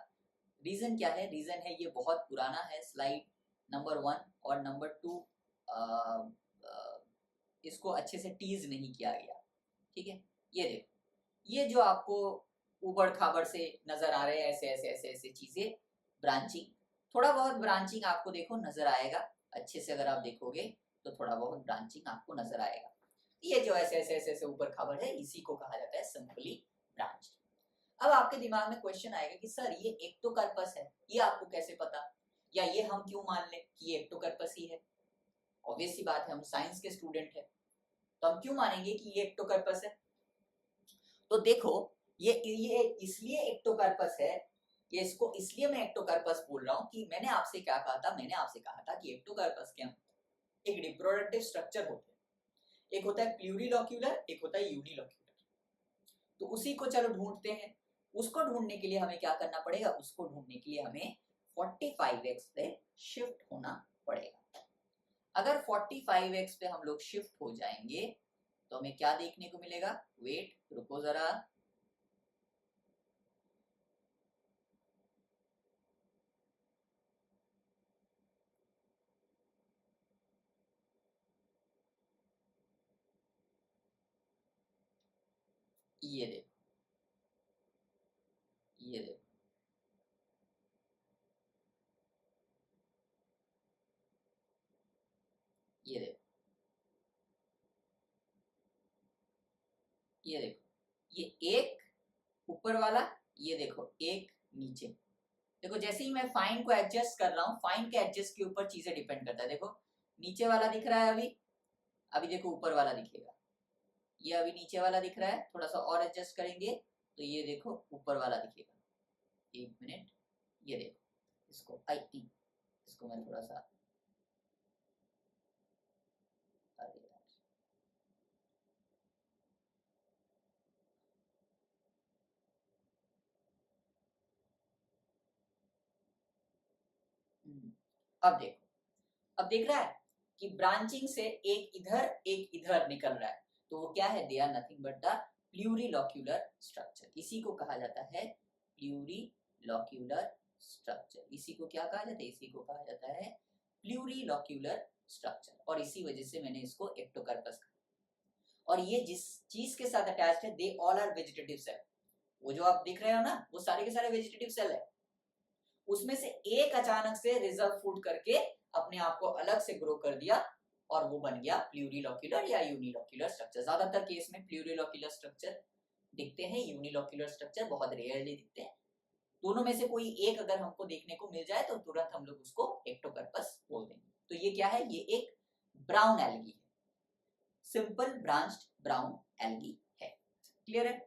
रीजन क्या है, रीजन है ये बहुत पुराना है स्लाइड नंबर 1 और नंबर 2 इसको अच्छे से टीज नहीं किया गया। ठीक है, ये देखो, ये जो आपको उबड़ खाबड़ से नजर आ रहे हैं ऐसे ऐसे ऐसे ऐसे चीजें, ब्रांचिंग, थोड़ा बहुत ब्रांचिंग आपको देखो नजर आएगा। अच्छे से अगर आप देखोगे तो थोड़ा बहुत ब्रांचिंग आपको नजर आएगा। ये जो ऐसे ऐसे ऐसे ऐसे ऊपर खाबड़ है इसी को कहा जाता है सिंपली ब्रांच। अब आपके दिमाग में क्वेश्चन आएगा कि सर ये एक्टोकार्पस है, ये आपको कैसे पता, या ये हम क्यों मान लें कि ये एक्टोकार्पस ही है। ऑब्वियस सी बात है, हम साइंस के स्टूडेंट हैं तो हम क्यों मानेंगे कि ये एक्टोकार्पस है। तो देखो ये इसलिए एक्टोकार्पस है, ये इसको इसलिए मैं एक्टोकार्पस बोल रहा हूँ कि मैंने आपसे क्या कहा था, मैंने आपसे कहा था कि एक्टोकार्पस के अंदर एक रिप्रोडक्टिव स्ट्रक्चर होते हैं। एक होता है प्लूरिलॉक्यूलर, एक होता है यूनिलॉक्यूलर। तो उसी को चलो ढूंढते हैं। उसको ढूंढने के लिए हमें क्या करना पड़ेगा, उसको ढूंढने के लिए हमें 45x पे शिफ्ट होना पड़ेगा। अगर 45x पे हम लोग शिफ्ट हो जाएंगे तो हमें क्या देखने को मिलेगा, वेट, रुको जरा, ये देखो, ये देखो, ये देखो, ये देखो, ये एक ऊपर वाला, ये देखो एक नीचे। देखो जैसे ही मैं फाइन को एडजस्ट कर रहा हूँ, फाइन के एडजस्ट के ऊपर चीजें डिपेंड करता है। देखो नीचे वाला दिख रहा है अभी, अभी देखो ऊपर वाला दिखेगा। ये अभी नीचे वाला दिख रहा है, थोड़ा सा और एडजस्ट करेंगे तो ये देखो ऊपर वाला दिखेगा। एक मिनट, ये देखो, इसको इसको मैं थोड़ा सा, अरे यार, अब देखो, अब देख रहा है कि ब्रांचिंग से एक इधर निकल रहा है। तो वो क्या है, they are nothing but the plurilocular structure. इसी को कहा जाता है प्लूरिलॉक्यूलर स्ट्रक्चर। इसी को क्या कहा जाता है, इसी को कहा जाता है प्लूरिलॉक्यूलर स्ट्रक्चर। और इसी वजह से मैंने इसको एक्टोकार्पस कहा। और ये जिस चीज के साथ अटैच्ड है, they all are vegetative cell. वो जो आप देख रहे हो ना, वो सारे के सारे वेजिटेटिव सेल है। उसमें से एक अचानक से रिजर्व फूड करके अपने आप को अलग से ग्रो कर दिया और वो बन गया प्लूरिलॉक्यूलर या यूनिलॉक्यूलर स्ट्रक्चर। ज्यादातर केस में प्लूरिलॉक्यूलर स्ट्रक्चर दिखते हैं, यूनिलॉक्यूलर स्ट्रक्चर बहुत रेयरली दिखते हैं। दोनों में से कोई एक अगर हमको देखने को मिल जाए तो तुरंत हम लोग उसको एक्टोकार्पस बोल देंगे। तो ये क्या है, ये एक ब्राउन एल्गी है, सिंपल ब्रांच्ड ब्राउन एल्गी है। क्लियर है।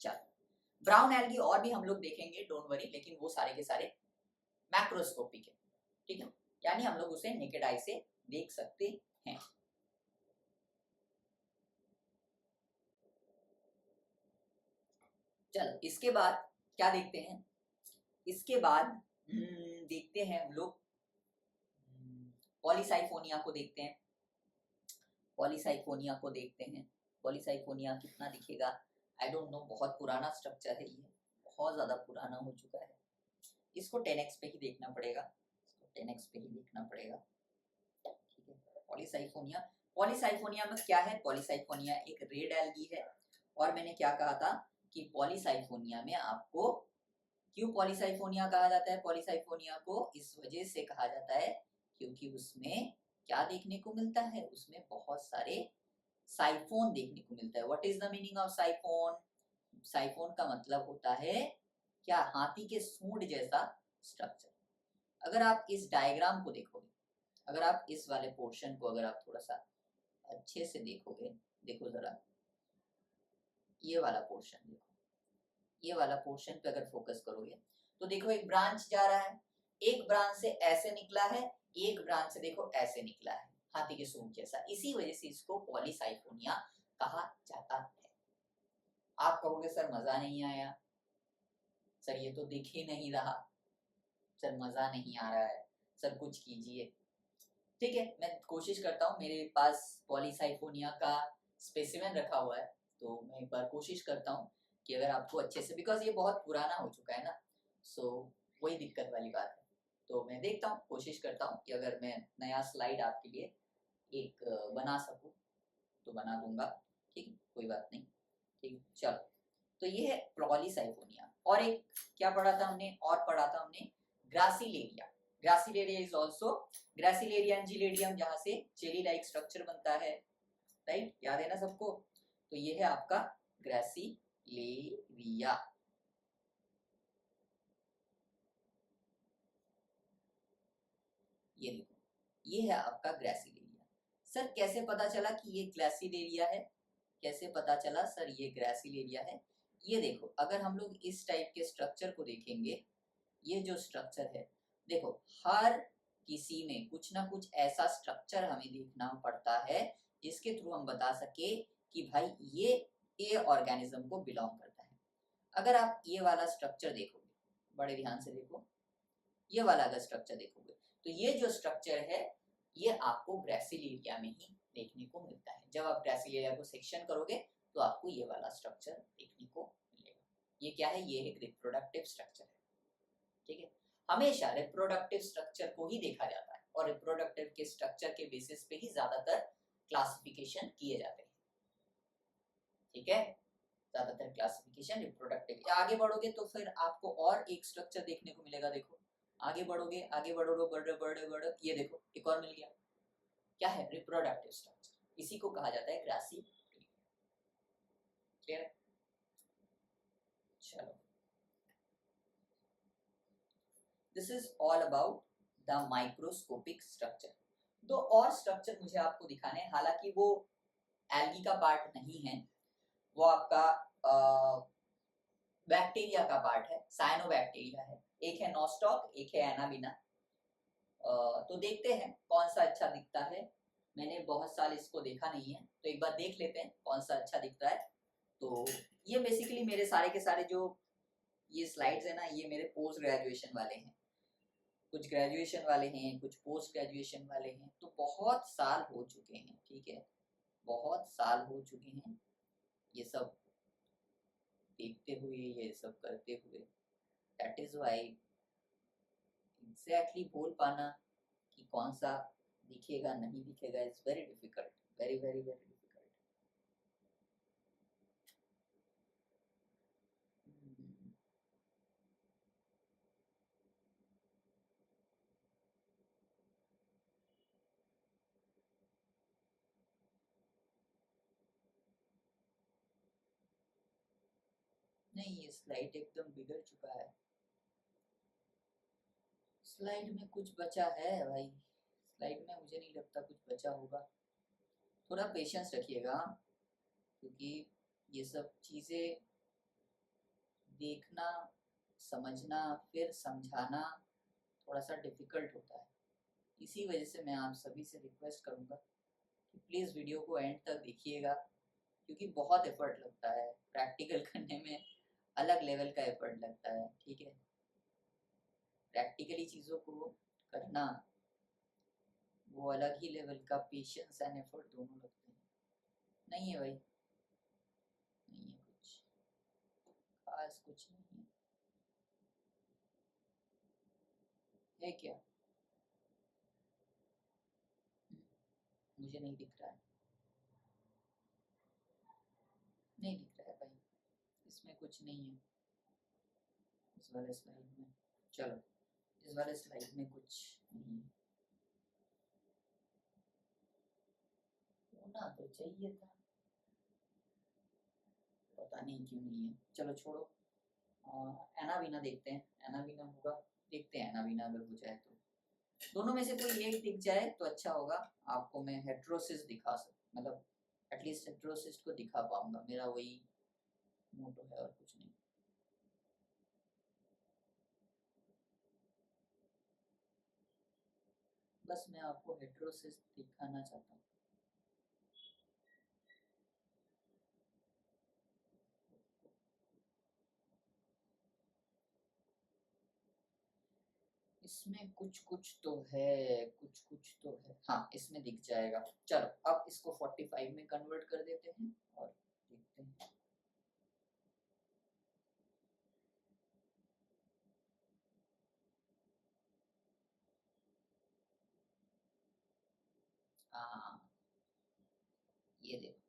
चलो, ब्राउन एल्गी और भी हम लोग देखेंगे, डोंट वरी, लेकिन वो सारे के सारे मैक्रोस्कोपिक है। ठीक है, यानी हम लोग उसे नेकेड आई से देख सकते हैं। चलो इसके बाद क्या देखते हैं, इसके बाद देखते हैं हम लोग पॉलीसाइफोनिया को देखते हैं। पॉलीसाइफोनिया को देखते हैं। पॉलीसाइफोनिया कितना दिखेगा, आई डोंट नो, बहुत पुराना स्ट्रक्चर है, ये बहुत ज्यादा पुराना हो चुका है। इसको 10x पे ही देखना पड़ेगा, इसको 10x पे ही देखना पड़ेगा। ठीक है, पॉलीसाइफोनिया, पॉलीसाइफोनिया में क्या है, पॉलीसाइफोनिया एक रेड एल्गी है। और मैंने क्या कहा था कि पॉलीसाइफोनिया में आपको, क्यों पॉलीसाइफोनिया कहा जाता है, पॉलीसाइफोनिया को इस वजह से कहा जाता है क्योंकि उसमें क्या देखने को मिलता है, उसमें बहुत सारे साइफोन देखने को मिलता है। What is the meaning of siphon, siphon का मतलब होता है क्या, हाथी के सूंड जैसा स्ट्रक्चर। अगर आप इस डायग्राम को देखोगे, अगर आप इस वाले पोर्शन को अगर आप थोड़ा सा अच्छे से देखोगे, देखो जरा ये वाला पोर्शन देखो, ये वाला पोर्शन पे अगर फोकस करोगे तो देखो एक ब्रांच जा रहा है, एक ब्रांच से ऐसे निकला है, एक ब्रांच से देखो ऐसे निकला है। हाथी के सूंड जैसा, इसी वजह से इसको पॉलीसाइफोनिया कहा जाता है। आप कहोगे सर मजा नहीं आया, सर ये तो दिख ही नहीं रहा, सर मजा नहीं आ रहा है, सर कुछ कीजिए। ठीक है, मैं कोशिश करता हूँ, मेरे पास पॉलीसाइफोनिया का स्पेसिमेन रखा हुआ है, तो मैं एक बार कोशिश करता हूँ कि अगर आपको अच्छे से, बिकॉज ये बहुत पुराना हो चुका है ना, सो वही दिक्कत वाली बात है। तो मैं देखता हूँ, कोशिश करता हूँ कि अगर मैं नया स्लाइड आपके लिए एक बना सकूँ तो बना दूंगा। ठीक, कोई बात नहीं। ठीक, चलो, तो ये है पॉलीसाइफोनिया। और एक क्या पढ़ा था हमने, और पढ़ा था हमने ग्रासिलेरिया। ग्रासिलेरिया इज ऑल्सो ग्रासिलेरिया एंजिलेडियम, जहां से जेली लाइक स्ट्रक्चर बनता है, राइट, याद है ना सबको। तो ये है आपका ग्रासिलेरिया। ये देखो, ये है आपका ग्रासिलेरिया। सर कैसे पता चला कि ये ग्रासिलेरिया है, कैसे पता चला सर ये ग्रासिलेरिया है? ये देखो, अगर हम लोग इस टाइप के स्ट्रक्चर को देखेंगे, ये जो स्ट्रक्चर है, देखो हर किसी में कुछ ना कुछ ऐसा स्ट्रक्चर हमें देखना पड़ता है जिसके थ्रू हम बता सके कि भाई ये ए ऑर्गेनिज्म को बिलोंग करता है। अगर आप ये वाला स्ट्रक्चर देखोगे, बड़े ध्यान से देखो, ये वाला अगर स्ट्रक्चर देखोगे, तो ये जो स्ट्रक्चर है ये आपको ग्रासिलेरिया में ही देखने को मिलता है। जब आप ग्रासिलेरिया को सेक्शन करोगे तो आपको ये वाला स्ट्रक्चर देखने को मिलेगा। ये क्या है, ये एक रिप्रोडक्टिव स्ट्रक्चर है। ठीक है, हमेशा रिप्रोडक्टिव स्ट्रक्चर को ही देखा जाता है, और रिप्रोडक्टिव के स्ट्रक्चर के बेसिस पे ही ज्यादातर क्लासिफिकेशन किए जाते हैं। ठीक है, ज्यादातर क्लासिफिकेशन रिप्रोडक्टिव। आगे बढ़ोगे तो फिर आपको और एक स्ट्रक्चर देखने को मिलेगा। देखो आगे बढ़ोगे, आगे बढ़ो, बढ़ो बढ़ो बढ़ो, ये देखो एक और मिल गया। क्या है, रिप्रोडक्टिव स्ट्रक्चर, इसी को कहा जाता है ग्रासी। क्लियर है? चलो, this is all about the microscopic structure. दो और स्ट्रक्चर मुझे आपको दिखाने हैं, हालांकि वो एल्गी का पार्ट नहीं है, वो आपका बैक्टीरिया का पार्ट है, साइनोबैक्टीरिया है। एक है नॉस्टॉक, एक है एनाबिना। तो देखते हैं कौन सा अच्छा दिखता है। मैंने बहुत साल इसको देखा नहीं है, तो एक बार देख लेते हैं कौन सा अच्छा दिखता है। तो ये बेसिकली मेरे सारे के सारे जो ये स्लाइड्स है ना, ये मेरे पोस्ट ग्रेजुएशन वाले हैं। कुछ ग्रेजुएशन वाले हैं, कुछ पोस्ट ग्रेजुएशन वाले हैं, तो बहुत साल हो चुके हैं। ठीक है, बहुत साल हो चुके हैं ये सब देखते हुए, ये सब करते हुए। दैट इज वाई एग्जैक्टली बोल पाना कि कौन सा दिखेगा नहीं दिखेगा is very difficult, very very very difficult. नहीं, ये स्लाइड एकदम बिगड़ चुका है। स्लाइड में कुछ बचा है भाई, स्लाइड में मुझे नहीं लगता कुछ बचा होगा। थोड़ा पेशेंस रखिएगा, क्योंकि ये सब चीज़ें देखना, समझना, फिर समझाना थोड़ा सा डिफिकल्ट होता है। इसी वजह से मैं आप सभी से रिक्वेस्ट करूँगा कि प्लीज़ वीडियो को एंड तक देखिएगा, क्योंकि बहुत एफर्ट लगता है प्रैक्टिकल करने में, अलग लेवल का एफर्ट लगता है। ठीक है, प्रैक्टिकली चीज़ों को करना वो अलग ही लेवल का पेशेंस एंड एफर्ट दोनों लगते हैं। नहीं है भाई, नहीं है कुछ खास, कुछ नहीं है। है क्या? मुझे नहीं दिख रहा है, नहीं दिख रहा है भाई, इसमें कुछ नहीं है इस वाले स्लाइड में। चलो, इस वाले स्लाइड में कुछ नहीं है, होना तो चाहिए था, पता नहीं क्यों नहीं है। चलो छोड़ो, एनावीना देखते हैं, एनावीना होगा, देखते हैं एनावीना अगर हो जाए तो। दोनों में से कोई एक दिख जाए तो अच्छा होगा। आपको मैं हेट्रोसिस दिखा सकता, मतलब एटलीस्ट हेट्रोसिस को दिखा पाऊंगा, मेरा वही मोटो है और कुछ नहीं। बस मैं आपको हेटेरोसिस दिखाना चाहता हूँ। इसमें कुछ कुछ तो है, कुछ कुछ तो है, हाँ इसमें दिख जाएगा। चलो अब इसको 45 में कन्वर्ट कर देते हैं और देखते हैं। हाँ ये देखो,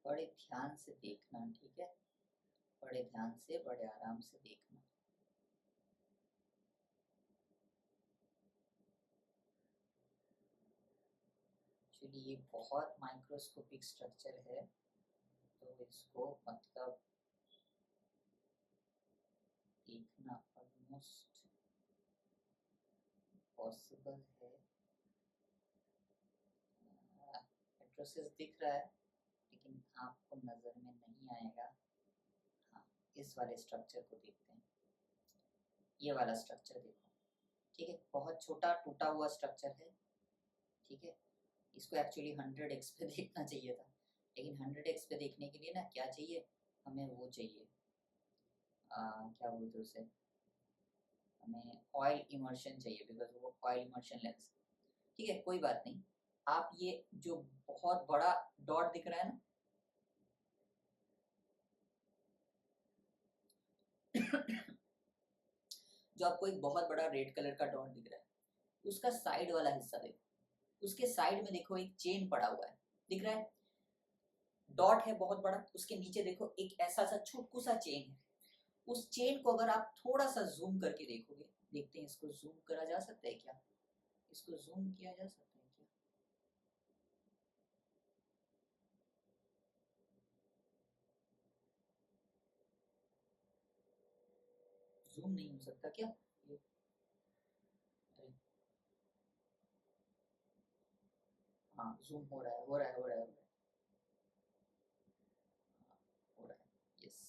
बड़े ध्यान से देखना, ठीक है, बड़े ध्यान से, बड़े आराम से देखना। एक्चुअली ये बहुत माइक्रोस्कोपिक स्ट्रक्चर है, तो इसको मतलब देखना ऑलमोस्ट पॉसिबल है। हेटेरोसिस दिख रहा है लेकिन आपको नज़र में नहीं आएगा। हाँ इस वाले स्ट्रक्चर को देखते हैं, ये वाला स्ट्रक्चर देखो, ठीक है, बहुत छोटा टूटा हुआ स्ट्रक्चर है, ठीक है। इसको एक्चुअली 100x पे देखना चाहिए था, लेकिन 100x पे देखने के लिए ना क्या चाहिए, हमें वो चाहिए, क्या बोलते हैं उसे, हमें ऑयल इमर्शन चाहिए, बिकॉज वो ऑयल इमर्शन लेंस, ठीक है। कोई बात नहीं, आप ये जो बहुत बड़ा डॉट दिख रहा है ना जो आपको एक बहुत बड़ा रेड कलर का डॉट दिख रहा है, उसका साइड वाला हिस्सा देखो, उसके साइड में देखो एक चेन पड़ा हुआ है, दिख रहा है, डॉट है बहुत बड़ा, उसके नीचे देखो एक ऐसा सा छोटू सा चेन है। उस चेन को अगर आप थोड़ा सा जूम करके देखोगे, देखते हैं इसको जूम करा जा सकता है क्या, इसको जूम किया जा सकता है क्या, जूम नहीं हो सकता क्या ये, अरे हाँ जूम हो रहा है, हो रहा है, हो रहा है, हो रहा है, हाँ, हो रहा है, यस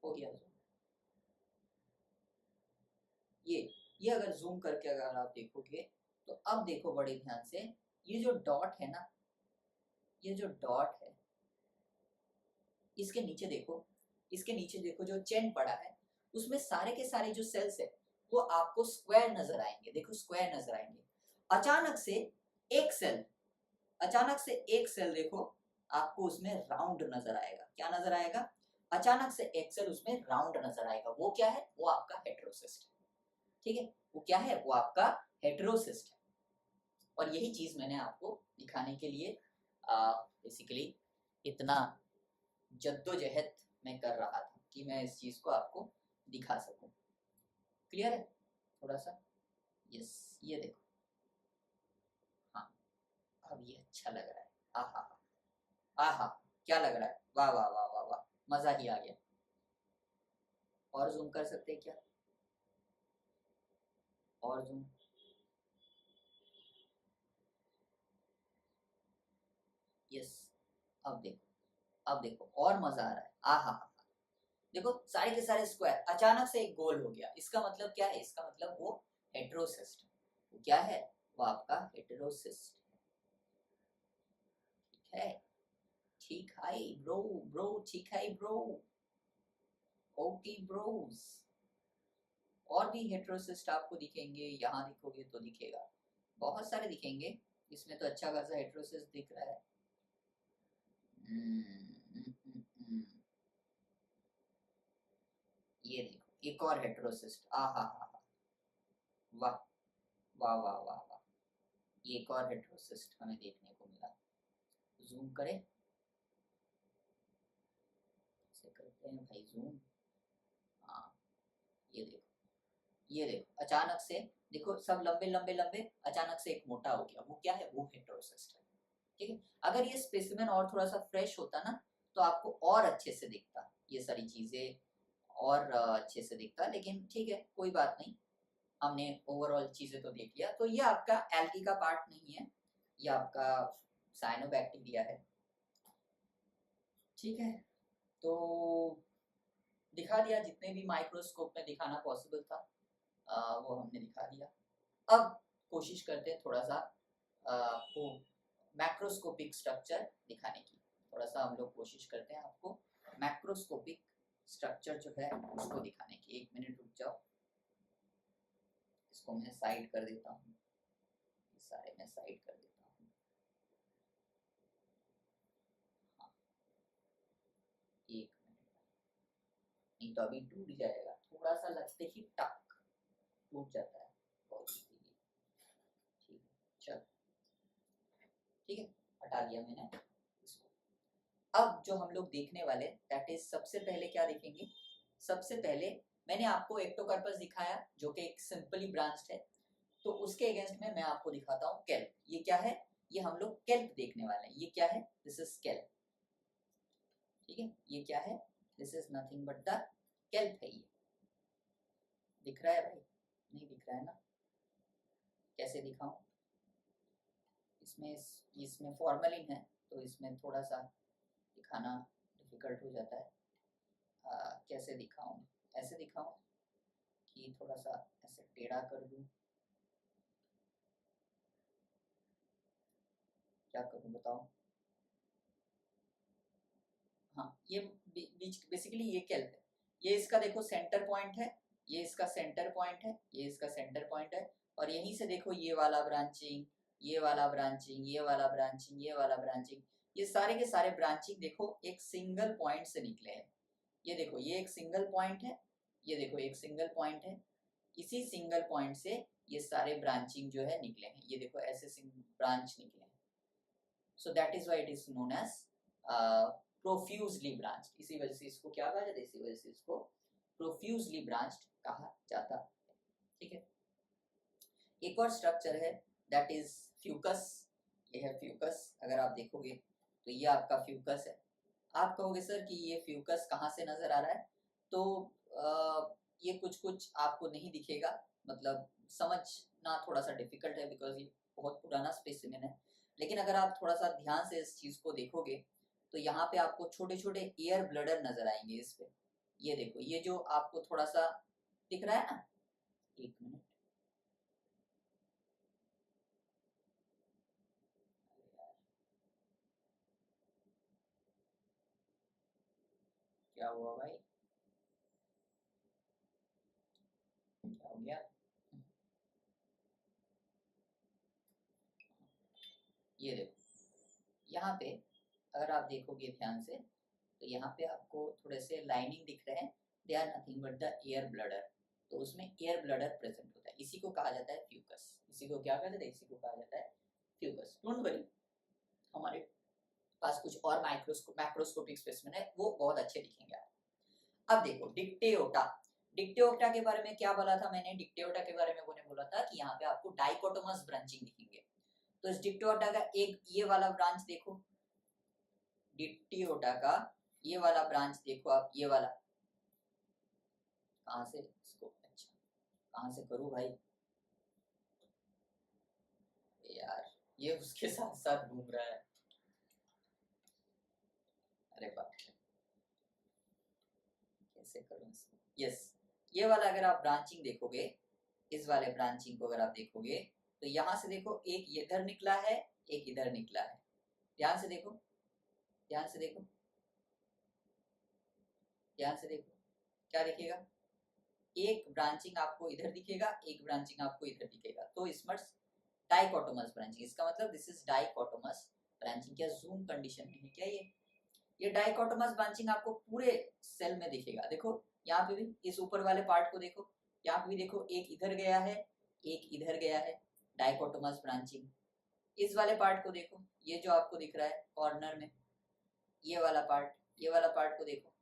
हो गया जूम। ये अगर जूम करके अगर आप देखोगे तो अब देखो बड़े ध्यान से, ये जो डॉट है ना, ये जो डॉट है, इसके नीचे देखो, इसके नीचे देखो जो चेन पड़ा है, उसमें सारे के सारे जो सेल्स है वो आपको स्क्वायर नजर आएंगे, देखो स्क्वायर नजर आएंगे। अचानक से एक सेल, अचानक से एक सेल देखो आपको उसमें राउंड नजर आएगा, क्या नजर आएगा, अचानक से एक सेल उसमें राउंड नजर आएगा, वो क्या है, वो आपका हेटेरोसिस्ट है, ठीक है, वो क्या है, वो आपका हेटेरोसिस्ट है। और यही चीज मैंने आपको दिखाने के लिए बेसिकली इतना जद्दोजहद मैं कर रहा था कि मैं इस चीज को आपको दिखा सकूं। क्लियर है थोड़ा सा, यस, ये देखो, हाँ अब ये अच्छा लग रहा है, आहा आहा, क्या लग रहा है, वाह वाह वाह वाह वाह, मजा ही आ गया। और जूम कर सकते हैं क्या, और जूम, यस, अब देखो, अब देखो और मजा आ रहा है, आहा, देखो सारे के सारे स्क्वायर अचानक से एक गोल हो गया, इसका मतलब क्या है, इसका मतलब वो हेटेरोसिस्ट है, वो क्या है, वो आपका हेटेरोसिस्ट, ठीक है, ठीक है ब्रो, ब्रो ठीक है ब्रो, ओके ब्रोस। और भी हेटेरोसिस्ट आपको दिखेंगे, यहाँ दिखोगे तो दिखेगा, बहुत सारे दिखेंगे, इसमें तो अच्छा खासा हेटेरोसिस्ट दिख रहा है। ये देखो एक और हेटेरोसिस्ट, आ हा, वाह वाह वाह वाह वाह, ये एक और हेटेरोसिस्ट हमें देखने को मिला। जूम करें, से करते हैं भाई जूम, हाँ ये देखो, ये देखो अचानक से, देखो सब लंबे लंबे लंबे, अचानक से एक मोटा हो गया, वो क्या है, वो हेटेरोसिस्ट है, ठीक है। अगर ये स्पेसिमेन और थोड़ा सा फ्रेश होता ना तो आपको और अच्छे से दिखता, ये सारी चीजें और अच्छे से दिखता, लेकिन ठीक है कोई बात नहीं, हमने ओवरऑल चीजें तो देख लिया। तो ये आपका एल्गी का पार्ट नहीं है, ये आपका साइनोबैक्टीरिया है। ठीक है, तो दिखा दिया, जितने भी माइक्रोस्कोप में दिखाना पॉसिबल था वो हमने दिखा दिया। अब कोशिश करते हैं थोड़ा सा आपको मैक्रोस्कोपिक स्ट्रक्चर दिखाने की। थोड़ा सा हम लोग कोशिश करते हैं आपको मैक्रोस्कोपिक स्ट्रक्चर जो है उसको दिखाने की। 1 मिनट रुक जाओ, इसको मैं साइड कर देता हूँ, सारे मैं साइड कर देता हूँ। हाँ, 1 मिनट, नहीं तो अभी टूट जाएगा, थोड़ा सा लगते ही टक टूट जाता है बहुत इजीली। ठीक है, चल ठीक है, हटा दिया मैंने इसको। अब जो हम लोग देखने वाले दैट इज, सबसे पहले क्या देखेंगे, सबसे पहले मैंने आपको एक्टोकार्पस दिखाया जो कि एक सिंपली ब्रांच्ड है, तो उसके अगेंस्ट में मैं आपको दिखाता हूँ केल्प। ये क्या है, ये हम लोग केल्प देखने वाले हैं। ये क्या है, दिस इज केल्प। ठीक है, ये क्या है, this is nothing but the kelp है। ये दिख रहा है भाई, नहीं दिख रहा है ना, कैसे दिखाऊं, इसमें फॉर्मेलिन है तो इसमें थोड़ा सा दिखाना डिफिकल्ट हो जाता है। कैसे दिखाऊं, ऐसे दिखाऊं कि थोड़ा सा ऐसे टेढ़ा कर दूं, क्या करूं बताओ। हाँ, ये बेसिकली ये केल्प है। ये इसका देखो सेंटर पॉइंट है, ये इसका सेंटर पॉइंट है, ये इसका सेंटर पॉइंट है, और यहीं से देखो ये वाला ब्रांचिंग, ये वाला ब्रांचिंग, ये वाला ब्रांचिंग, ये वाला ब्रांचिंग, ये सारे के सारे ब्रांचिंग देखो एक सिंगल पॉइंट से निकले हैं। ये देखो ये एक सिंगल पॉइंट है, ये देखो एक सिंगल पॉइंट है, इसी सिंगल पॉइंट से ये सारे ब्रांचिंग जो है निकले हैं। ये देखो ऐसे ब्रांच निकले हैं। So that is why it is known as profusely branched. इसी वजह से इसको क्या कहा जाता है, इसी वजह से इसको प्रोफ्यूजली ब्रांच्ड कहा जाता है। ठीक है, एक और स्ट्रक्चर है दैट इज फ्यूकस। ये है फ्यूकस, अगर आप देखोगे तो ये आपका फ्यूकस है। आप कहोगे सर कि ये फ्यूकस कहाँ से नजर आ रहा है, तो ये कुछ कुछ आपको नहीं दिखेगा, मतलब समझना थोड़ा सा डिफिकल्ट है बिकॉज ये बहुत पुराना स्पेसिमेन है। लेकिन अगर आप थोड़ा सा ध्यान से इस चीज को देखोगे तो यहाँ पे आपको छोटे छोटे एयर ब्लडर नजर आएंगे इस पे। ये देखो, ये जो आपको थोड़ा सा दिख रहा है ना, 1 मिनट, क्या हुआ भाई, क्या हो गया, ये देखो यहाँ पे अगर आप देखोगे ध्यान से तो यहाँ पे आपको थोड़े से लाइनिंग दिख रहे हैं, they are nothing but the air bladder. तो उसमें एयर ब्लडर प्रेजेंट होता है, इसी को कहा जाता है फ्यूकस। इसी को क्या कहते हैं, इसी को कहा जाता है फ्यूकस। डोंट वरी, हमारे पास कुछ और मैक्रोस्कोपिक स्पेसिमेन है, वो बहुत अच्छे दिखेंगे आप। अब देखो डिक्टेओटा। डिक्टेओटा के बारे में क्या बोला था मैंने, डिक्टेओटा के बारे में मैंने बोला था कि यहाँ पे आपको डाइकोटोमस ब्रांचिंग दिखेंगे। तो इस डिक्टेओटा का एक ये वाला ब्रांच देखो, डिक्टेओटा का ये वाला ब्रांच देखो आप, ये वाला, कहाँ से इसको, अच्छा कहाँ से करूँ भाई यार, ये उसके साथ साथ घूम रहा है, अरे बाप रे, कैसे करूँ इसको। यस, ये वाला अगर आप ब्रांचिंग देखोगे, इस वाले ब्रांचिंग को अगर आप देखोगे तो यहाँ से देखो एक इधर निकला है, एक इधर निकला है। ध्यान से देखो, ध्यान से देखो, ध्यान से देखो, क्या दिखेगा, एक ब्रांचिंग आपको इधर दिखेगा, एक ब्रांचिंग आपको इधर दिखेगा। तो इसमें डाइकोटोमस ब्रांचिंग, इसका मतलब दिस इज डाइकोटोमस ब्रांचिंग। क्या जूम कंडीशन में है क्या ये डाइकोटोमस ब्रांचिंग आपको पूरे सेल में दिखेगा। देखो यहाँ पे भी इस ऊपर वाले पार्ट को देखो, यहाँ पे भी देखो एक इधर गया है, एक इधर गया है, डाइकोटोमस ब्रांचिंग। इस वाले पार्ट को देखो, ये जो आपको दिख रहा है कॉर्नर में, ये वाला पार्ट, ये वाला पार्ट को देखो,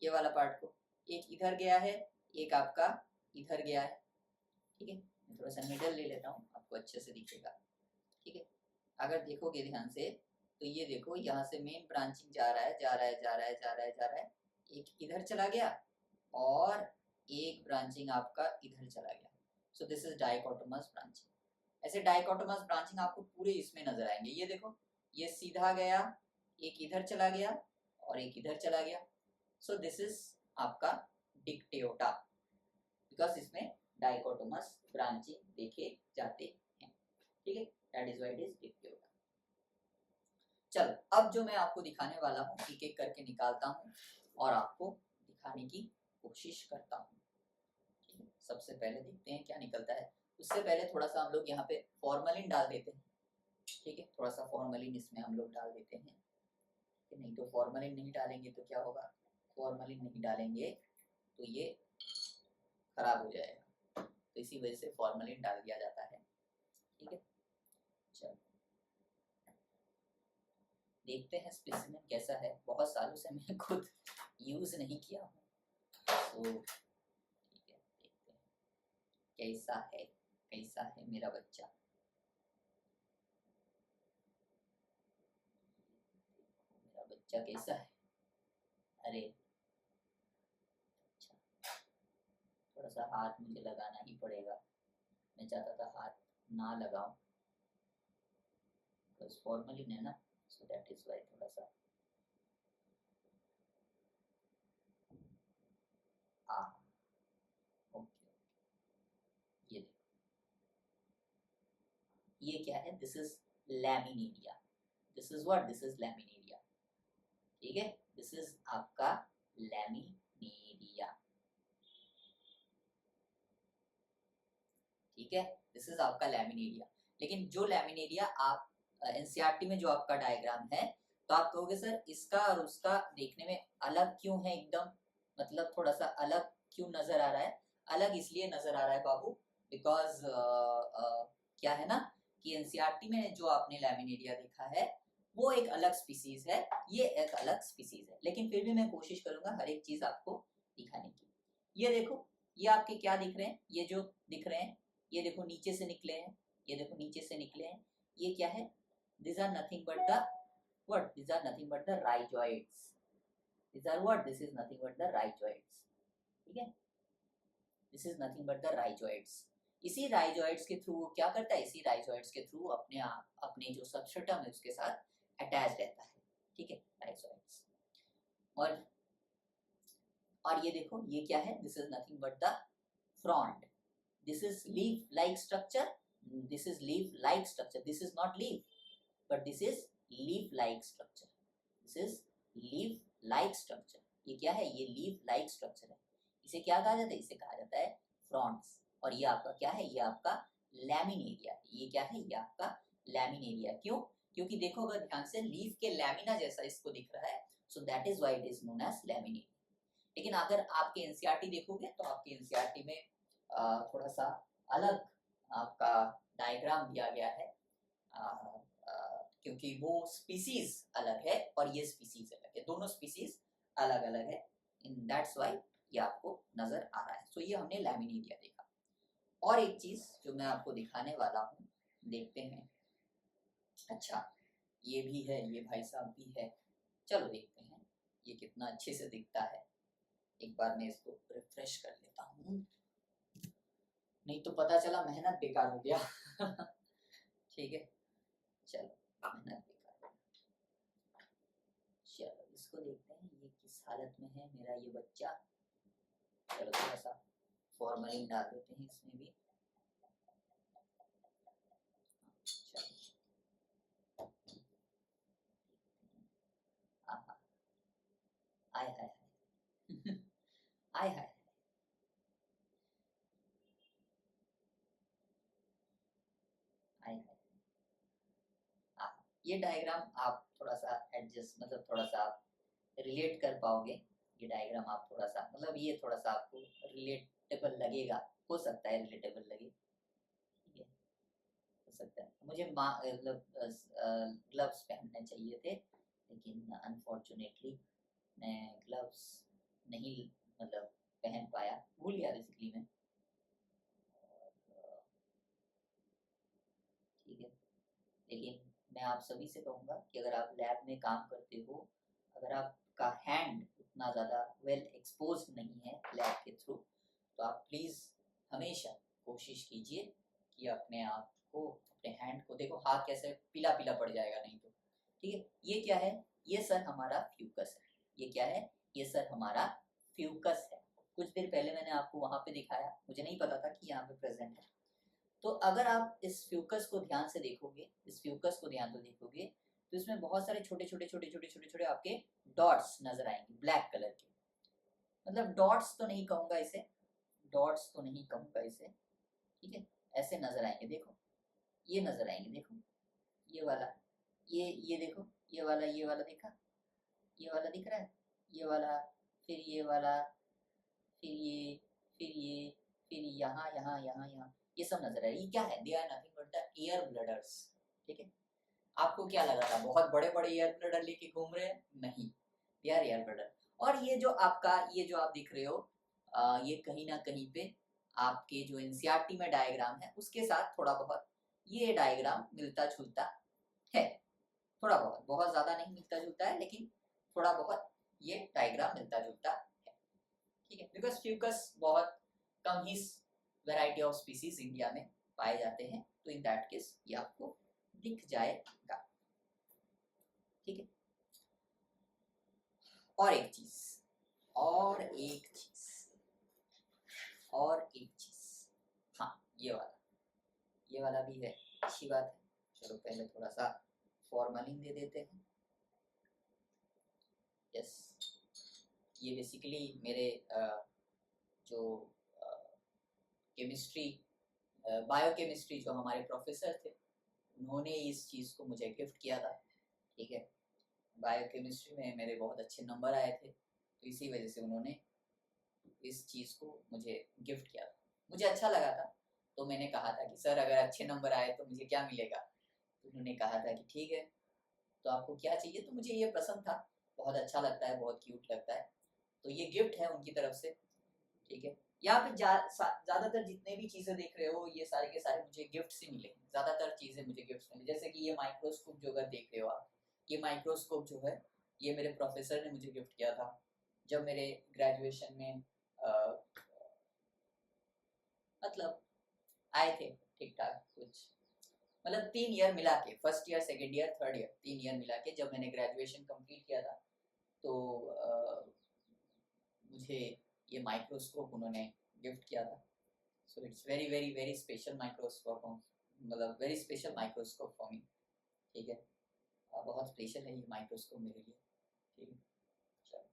ये वाला पार्ट को, एक इधर गया है, एक आपका इधर गया है। ठीक है, मैं थोड़ा सा मिडल ले लेता हूँ, आपको अच्छे से दिखेगा। ठीक है, अगर देखोगे ध्यान से तो ये देखो यहाँ से मेन ब्रांचिंग जा रहा है, जा रहा है, जा रहा है, जा रहा है, जा रहा है, एक इधर चला गया और एक ब्रांचिंग आपका इधर चला गया। सो दिस इज डाइकोटोमस ब्रांचिंग। ऐसे डाइकोटोमस ब्रांचिंग आपको पूरे इसमें नजर आएंगे। ये देखो ये सीधा गया, एक इधर चला गया और एक इधर चला गया। सो दिस इज आपका डिक्टेटा, बिकॉज इसमें डाइकोटोमस ब्रांचिंग देखे जाते हैं। ठीक है, that is why it is Dictyota. चलो अब जो मैं आपको दिखाने वाला हूँ एक एक करके निकालता हूँ और आपको दिखाने की कोशिश करता हूँ। ठीक है, सबसे पहले देखते हैं क्या निकलता है। उससे पहले थोड़ा सा हम लोग यहाँ पे फॉर्मलिन डाल देते हैं। ठीक है, थोड़ा सा फॉर्मलिन इसमें हम लोग डाल देते हैं। नहीं तो फॉर्मलिन नहीं डालेंगे तो क्या होगा, फॉर्मलिन नहीं डालेंगे तो ये खराब हो जाएगा, तो इसी वजह से फॉर्मलिन डाल दिया जाता है। ठीक है, चलो देखते हैं स्पेसिमेन कैसा है। बहुत सालों से मैं खुद यूज नहीं किया हूँ, तो ठीक है देखते हैं कैसा है, कैसा है मेरा बच्चा। मेरा बच्चा कैसा है? अरे अच्छा, थोड़ा सा हाथ मुझे लगाना ही पड़ेगा। मैं चाहता था हाथ ना लगाऊं, बिकॉज फॉर्मलिन है ना, सो दैट इज वाई थोड़ा सा ओके। ये देखो, ये क्या है, this is laminaria. This is what, this is laminaria. ठीक है, दिस इज आपका लैमिनेरिया। ठीक है, दिस इज आपका लैमिनेरिया। लेकिन जो लैमिनेरिया आप एनसीईआरटी में जो आपका डायग्राम है, तो आप कहोगे सर इसका और उसका देखने में अलग क्यों है एकदम, मतलब थोड़ा सा अलग क्यों नजर आ रहा है? अलग इसलिए नजर आ रहा है बाबू, बिकॉज क्या है ना कि एनसीईआरटी में जो आपने लैमिनेरिया देखा है वो एक अलग स्पीसीज है, ये एक अलग स्पीसीज है। लेकिन फिर भी मैं कोशिश करूंगा हर एक चीज आपको दिखाने की। ये देखो, ये आपके क्या दिख रहे हैं, ये जो दिख रहे हैं, ये देखो नीचे से निकले हैं, ये देखो नीचे से निकले हैं। ये क्या है? these are nothing but the what, these are nothing but the rhizoids। these are what, this is nothing but the rhizoids। ठीक है, this is nothing but the rhizoids। इसी राइजोइड्स के थ्रू क्या करता है, इसी राइजोइड्स के थ्रू अपने आप अपने जो सबस्ट्रेटम है उसके साथ अटैच रहता है। ठीक है, राइजोइड्स। और ये देखो ये क्या है, this is nothing but the front. This is leaf like structure, this is leaf like structure, this is not leaf but this is leaf like structure, this is leaf like structure. ये क्या है, ये leaf like structure है। इसे क्या कहा जाता है, इसे कहा जाता है फ्रॉन्ट्स। और ये आपका क्या है, ये आपका लैमिनेरिया। ये क्या है, ये आपका लैमिनेरिया। क्यों? क्योंकि देखो अगर ध्यान से लीफ के लैमिना जैसा इसको दिख रहा है, so that is why it is known as Laminaria. लेकिन अगर आपके एनसीईआरटी देखोगे तो आपके एनसीईआरटी में थोड़ा सा अलग आपका डायग्राम दिया गया है, क्योंकि वो स्पीसीज अलग है और ये स्पीसीज अलग है, दोनों स्पीसीज अलग अलग है। इन दैट्स व्हाई ये आपको नजर आ रहा है। सो ये हमने लैमिनेरिया देखा। और एक चीज जो मैं आपको दिखाने वाला हूँ, देखते हैं। अच्छा, ये भी है, ये भाई साहब भी है। चलो देखते हैं ये कितना अच्छे से दिखता है। एक बार मैं इसको रिफ्रेश कर लेता हूँ, नहीं तो पता चला मेहनत बेकार हो गया। ठीक है, चलो मेहनत बेकार। चलो इसको देखते हैं ये किस हालत में है मेरा ये बच्चा। चलो थोड़ा सा फॉर्मलिन डाल देते हैं इसमें भी। आय हाय आय हाय। ये डायग्राम आप थोड़ा सा एडजस्ट, मतलब थोड़ा सा रिलेट कर पाओगे। ये डायग्राम आप थोड़ा सा, मतलब ये थोड़ा सा आपको रिलेटेबल लगेगा, हो सकता है रिलेटेबल लगे। ठीक है, हो सकता है। मुझे मतलब ग्लव्स पहनने चाहिए थे, लेकिन अनफॉर्चुनेटली मैं ग्लव्स नहीं मतलब पहन पाया, भूल गया बेसिकली मैं। ठीक है, लेकिन मैं आप सभी से कहूँगा कि अगर आप लैब में काम करते हो, अगर आपका हैंड उतना ज़्यादा वेल एक्सपोज नहीं है लैब के थ्रू, तो आप प्लीज़ हमेशा कोशिश कीजिए कि अपने आप को, अपने हैंड को, देखो हाथ कैसे पीला पीला पड़ जाएगा नहीं तो, ठीक है। ये क्या है, ये सर हमारा फ्यूकस है। ये क्या है, ये सर हमारा फ्यूकस है। कुछ देर पहले मैंने आपको वहां पे दिखाया, मुझे नहीं पता था कि यहाँ पे प्रेजेंट है। तो अगर आप इस फ्यूकस को ध्यान से देखोगे, इस फ्यूकस को ध्यान से देखोगे, तो इसमें बहुत सारे छोटे छोटे छोटे छोटे छोटे छोटे आपके डॉट्स नजर आएंगे ब्लैक कलर के। मतलब डॉट्स तो नहीं कहूंगा इसे, डॉट्स तो नहीं कहूंगा इसे, ठीक है। ऐसे नजर आएंगे, देखो ये नजर आएंगे, देखो ये वाला, ये देखो, ये वाला देखा, ये वाला दिख रहा है, ये वाला, फिर ये वाला, फिर ये, फिर ये, फिर यहाँ यहाँ यहाँ यहाँ, ये सब नजर आ रहा है। ये क्या है, they are nothing but the air bladders, ठीक है। आपको क्या लगा था बहुत बड़े बड़े एयर ब्लडर लेके घूम रहे हैं, नहीं, दे आर एयर ब्लडर। और ये जो आपका, ये जो आप दिख रहे हो, ये कहीं ना कहीं पे आपके जो एनसीईआरटी में डायग्राम है उसके साथ थोड़ा बहुत ये डायग्राम मिलता जुलता है, थोड़ा बहुत, बहुत ज्यादा नहीं मिलता जुलता है, लेकिन थोड़ा बहुत ये डायग्राम मिलता जुलता है, ठीक है। बिकॉज फ्यूकस बहुत कम ही वैरायटी ऑफ स्पीसीज इंडिया में पाए जाते हैं, तो इन दैट केस ये आपको दिख जाएगा, ठीक है। और एक चीज, और एक चीज, और एक चीज, हाँ ये वाला भी है, अच्छी बात है। चलो पहले थोड़ा सा फॉर्मलिन दे देते हैं। यस, ये बेसिकली मेरे जो केमिस्ट्री, बायोकेमिस्ट्री जो हमारे प्रोफेसर थे, उन्होंने इस चीज़ को मुझे गिफ्ट किया था, ठीक है। बायोकेमिस्ट्री में मेरे बहुत अच्छे नंबर आए थे, तो इसी वजह से उन्होंने इस चीज़ को मुझे गिफ्ट किया था। मुझे अच्छा लगा था, तो मैंने कहा था कि सर अगर अच्छे नंबर आए तो मुझे क्या मिलेगा। तो उन्होंने कहा था कि ठीक है, तो आपको क्या चाहिए। तो मुझे ये पसंद था, बहुत अच्छा लगता है, बहुत क्यूट लगता है, तो ये गिफ्ट है उनकी तरफ से, ठीक है। यहाँ पे ज्यादातर जितने भी चीजें देख रहे हो ये सारे के सारे मुझे गिफ्ट से मिले, ज्यादातर चीजें मुझे गिफ्ट मिली। जैसे कि ये माइक्रोस्कोप जो अगर देख रहे हो आप, ये माइक्रोस्कोप जो है ये मेरे प्रोफेसर ने मुझे गिफ्ट किया था जब मेरे ग्रेजुएशन में मतलब आए थे, ठीक ठाक कुछ, मतलब 3 ईयर मिला के, first year second year third year, 3 year मिला के जब मैंने ग्रेजुएशन कंप्लीट किया था, तो मुझे ये माइक्रोस्कोप उन्होंने गिफ्ट किया था। So it's very very very special microscope, मतलब very special microscope for me, ठीक है। बहुत स्पेशल है ये माइक्रोस्कोप मेरे लिए, ठीक है। चलो,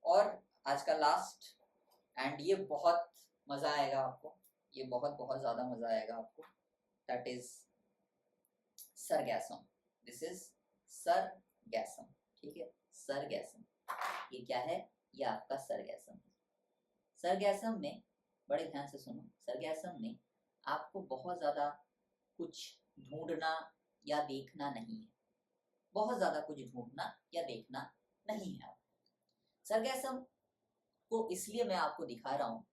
और आज का लास्ट, एंड ये बहुत मज़ा आएगा आपको, ये बहुत बहुत ज़्यादा मज़ा आएगा आपको, दैट इज सरगैसम। दिस इज सरगैसम, ठीक है। सरगैसम, ये क्या है, ये आपका सरगैसम है। सरगैसम में बड़े ध्यान से सुनो, सरगैसम में आपको बहुत ज़्यादा कुछ ढूंढना या देखना नहीं है, बहुत ज़्यादा कुछ ढूंढना या देखना नहीं है। सरगैसम को इसलिए मैं आपको दिखा रहा हूँ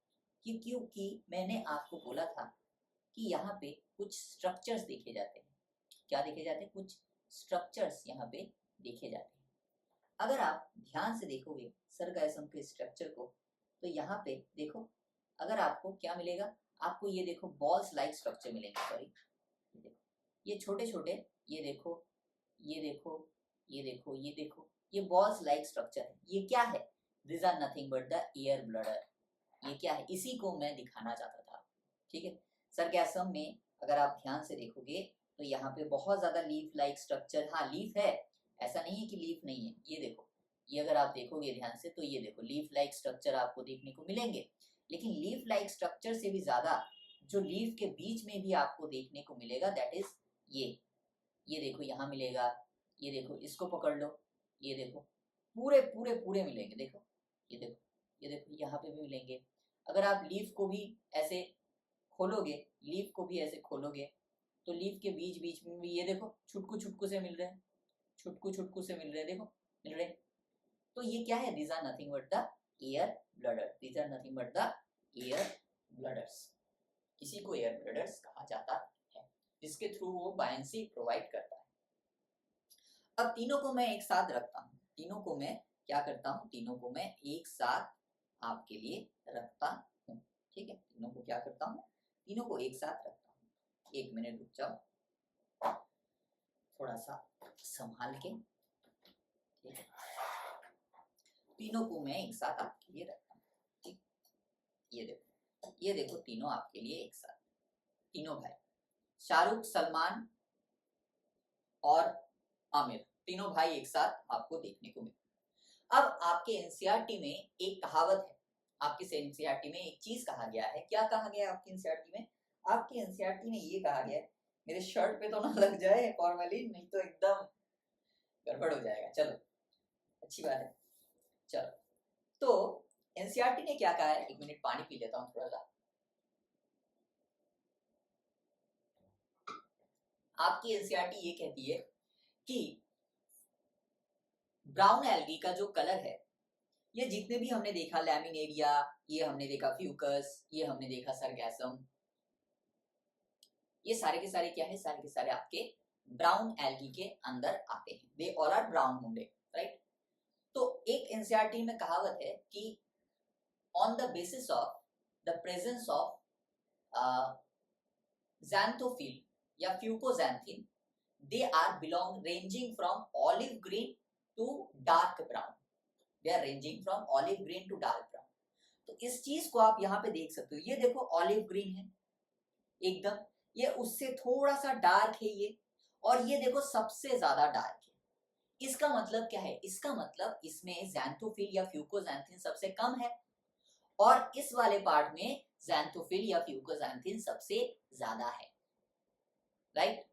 कि क्योंकि मैंने आपको बोला था कि यहाँ पे कुछ स्ट्रक्चर्स देखे जाते हैं। क्या देखे जाते हैं, कुछ स्ट्रक्चर्स यहाँ पे देखे जाते हैं। अगर आप ध्यान से देखोगे सरगैसम के स्ट्रक्चर को, तो यहाँ पे देखो, अगर आपको क्या मिलेगा, आपको ये देखो बॉल्स लाइक स्ट्रक्चर मिलेंगे, सॉरी देखो ये छोटे छोटे, ये देखो, ये देखो, ये देखो, ये देखो, ये बॉल्स लाइक स्ट्रक्चर है। ये क्या है, this are nothing but the air bladder. ये क्या है, इसी को मैं दिखाना चाहता था, ठीक है। सरगैसम में अगर आप ध्यान से देखोगे तो यहाँ पे बहुत ज्यादा लीफ लाइक स्ट्रक्चर, हाँ लीफ है, ऐसा नहीं है कि लीफ नहीं है। ये देखो, ये अगर आप देखोगे ध्यान से तो ये देखो लीफ लाइक स्ट्रक्चर आपको देखने को मिलेंगे, लेकिन लीफ लाइक स्ट्रक्चर से भी ज्यादा जो लीफ के बीच में भी आपको देखने को मिलेगा, दैट इज ये देखो यहाँ मिलेगा, ये देखो इसको पकड़ लो, ये देखो पूरे पूरे पूरे मिलेंगे, देखो ये देखो, ये देखो यहाँ पे भी मिलेंगे। अगर आप लीफ को भी ऐसे खोलोगे, लीफ को भी ऐसे खोलोगे, तो लीफ के बीच बीच में भी ये देखो छुटकू छुटकू से मिल रहे हैं, छुटकू छुटकू से मिल रहे हैं, देखो मिल रहे हैं। तो ये क्या है, these are nothing but the air bladder, these are nothing but the air bladders. इसी को एयर ब्लडर्स कहा जाता है, जिसके थ्रू वो बायंसी प्रोवाइड करता है। अब तीनों को मैं एक साथ रखता हूँ, तीनों को मैं क्या करता हूँ, तीनों को मैं एक साथ आपके लिए रखता हूँ, ठीक है। तीनों को क्या करता हूँ, तीनों को एक साथ रखता हूँ। 1 मिनट रुक जाओ। थोड़ा सा संभाल के, ठीक है। तीनों को मैं एक साथ आपके लिए रखता हूँ, ठीक। ये देखो तीनों आपके लिए एक साथ, तीनों भाई, शाहरुख, सलमान और आमिर, तीनों भाई एक साथ आपको देखने को मिले। अब आपके एनसीईआरटी में एक कहावत है, आपके एनसीईआरटी में एक चीज कहा गया है। क्या कहा गया है आपके एनसीईआरटी में? आपके एनसीईआरटी में ये कहा गया है, मेरे शर्ट पे तो ना लग जाए फॉर्मली, नहीं तो एकदम गड़बड़ हो जाएगा। चलो अच्छी बात है। चलो तो एनसीईआरटी ने क्या कहा है, एक मिनट पानी पी लेता हूँ थोड़ा सा। आपकी एनसीईआरटी ये कहती है कि ब्राउन एल्गी का जो कलर है, ये जितने भी हमने देखा, लैमिनेरिया, ये हमने देखा फ्यूकस, ये हमने देखा सरगैसम, ये सारे के सारे क्या है, सारे के सारे आपके ब्राउन एल्गी के अंदर आते हैं। दे ऑल आर ब्राउन होंगे, राइट। तो एक एनसीईआरटी में कहावत है कि on the basis of the presence of xanthophyll या फ्यूकोजैंथिन, they are belong ranging from olive green to dark brown, they are ranging from olive green to dark brown। तो इस चीज को आप यहाँ पे देख सकते हो, ये देखो ऑलिव ग्रीन है एकदम, ये उससे थोड़ा सा डार्क है ये, और ये देखो सबसे ज्यादा डार्क है। इसका मतलब क्या है? इसका मतलब इसमें xanthophyll या फ्यूकोजैंथिन सबसे कम है, और इस वाले पार्ट में xanthophyll या फ्यूकोजैंथिन सबसे ज्यादा है, राइट।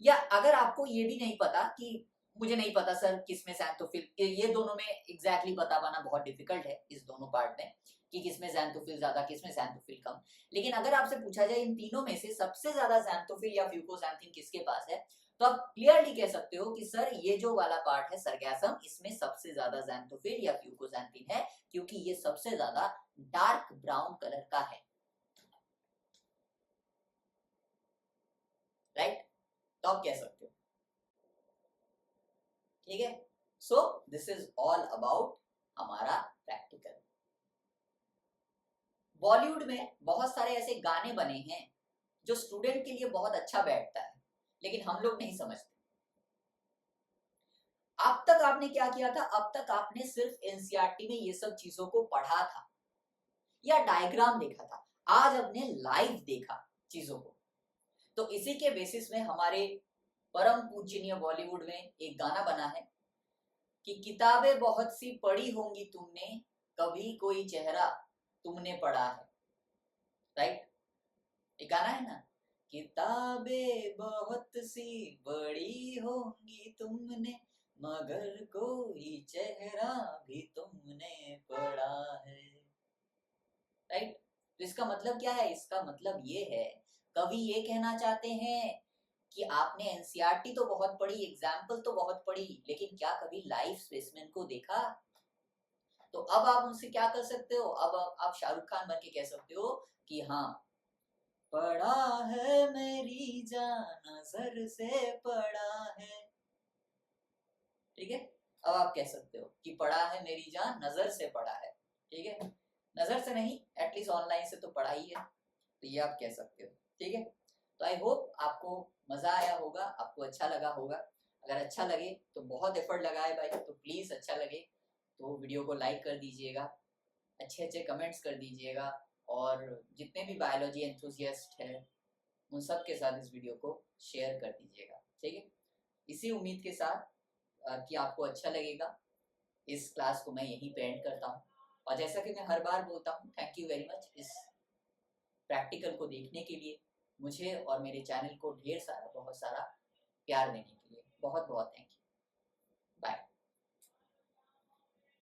या अगर आपको ये भी नहीं पता कि मुझे नहीं पता सर किसमें xanthophyll, ये दोनों में एग्जैक्टली बता पाना बहुत डिफिकल्ट है इस दोनों पार्ट में कि किसमें xanthophyll ज्यादा किसमें xanthophyll कम। लेकिन अगर आपसे पूछा जाए इन तीनों में से सबसे ज्यादा xanthophyll या फ्यूकोजैंथिन किसके पास है, तो आप क्लियरली कह सकते हो कि सर ये जो वाला पार्ट है सरगैसम, इसमें सबसे ज्यादा xanthophyll या फ्यूकोजैंथिन है, क्योंकि ये सबसे ज्यादा डार्क ब्राउन कलर का है, राइट। तो आप कह सकते हो, ठीक है। सो दिस इज ऑल अबाउट हमारा प्रैक्टिकल। बॉलीवुड में बहुत सारे ऐसे गाने बने हैं जो स्टूडेंट के लिए बहुत अच्छा बैठता है, लेकिन हम लोग नहीं समझते। अब तक आपने क्या किया था? अब तक आपने सिर्फ एनसीईआरटी में ये सब चीजों को पढ़ा था या डायग्राम देखा था, आज आपने लाइव देखा चीजों को। तो इसी के बेसिस में हमारे परम पूजनीय बॉलीवुड में एक गाना बना है कि किताबें बहुत सी पढ़ी होंगी तुमने, कभी कोई चेहरा तुमने पढ़ा है, राइट। एक गाना है ना, किताबें बहुत सी पढ़ी होंगी तुमने, मगर कोई चेहरा भी तुमने पढ़ा है, राइट। तो इसका मतलब क्या है? इसका मतलब ये है, कवि ये कहना चाहते हैं कि आपने एनसीईआरटी तो बहुत पढ़ी, एग्जाम्पल तो बहुत पढ़ी, लेकिन क्या कभी लाइव स्पेसिमेन को देखा? तो अब आप उनसे क्या कर सकते हो? अब आप शाहरुख खान बन के कह सकते हो कि हाँ, पढ़ा है मेरी जान नजर से पढ़ा है, ठीक है। अब आप कह सकते हो कि पढ़ा है मेरी जान नजर से पढ़ा है, ठीक है। नजर से नहीं, एटलीस्ट ऑनलाइन से तो पढ़ा ही है, तो ये आप कह सकते हो, ठीक है। तो आई होप आपको मजा आया होगा, आपको अच्छा लगा होगा। अगर अच्छा लगे तो बहुत एफर्ट लगाए भाई, तो प्लीज अच्छा लगे तो वीडियो को लाइक कर दीजिएगा, अच्छे अच्छे कमेंट्स कर दीजिएगा, और जितने भी बायोलॉजी एंथुसियास्ट है उन सब के साथ इस वीडियो को शेयर कर दीजिएगा, ठीक है। इसी उम्मीद के साथ कि आपको अच्छा लगेगा, इस क्लास को मैं यहीं पे एंड करता हूँ। और जैसा कि मैं हर बार बोलता हूँ, थैंक यू वेरी मच इस प्रैक्टिकल को देखने के लिए, मुझे और मेरे चैनल को ढेर सारा बहुत सारा प्यार देने के लिए बहुत बहुत थैंक यू।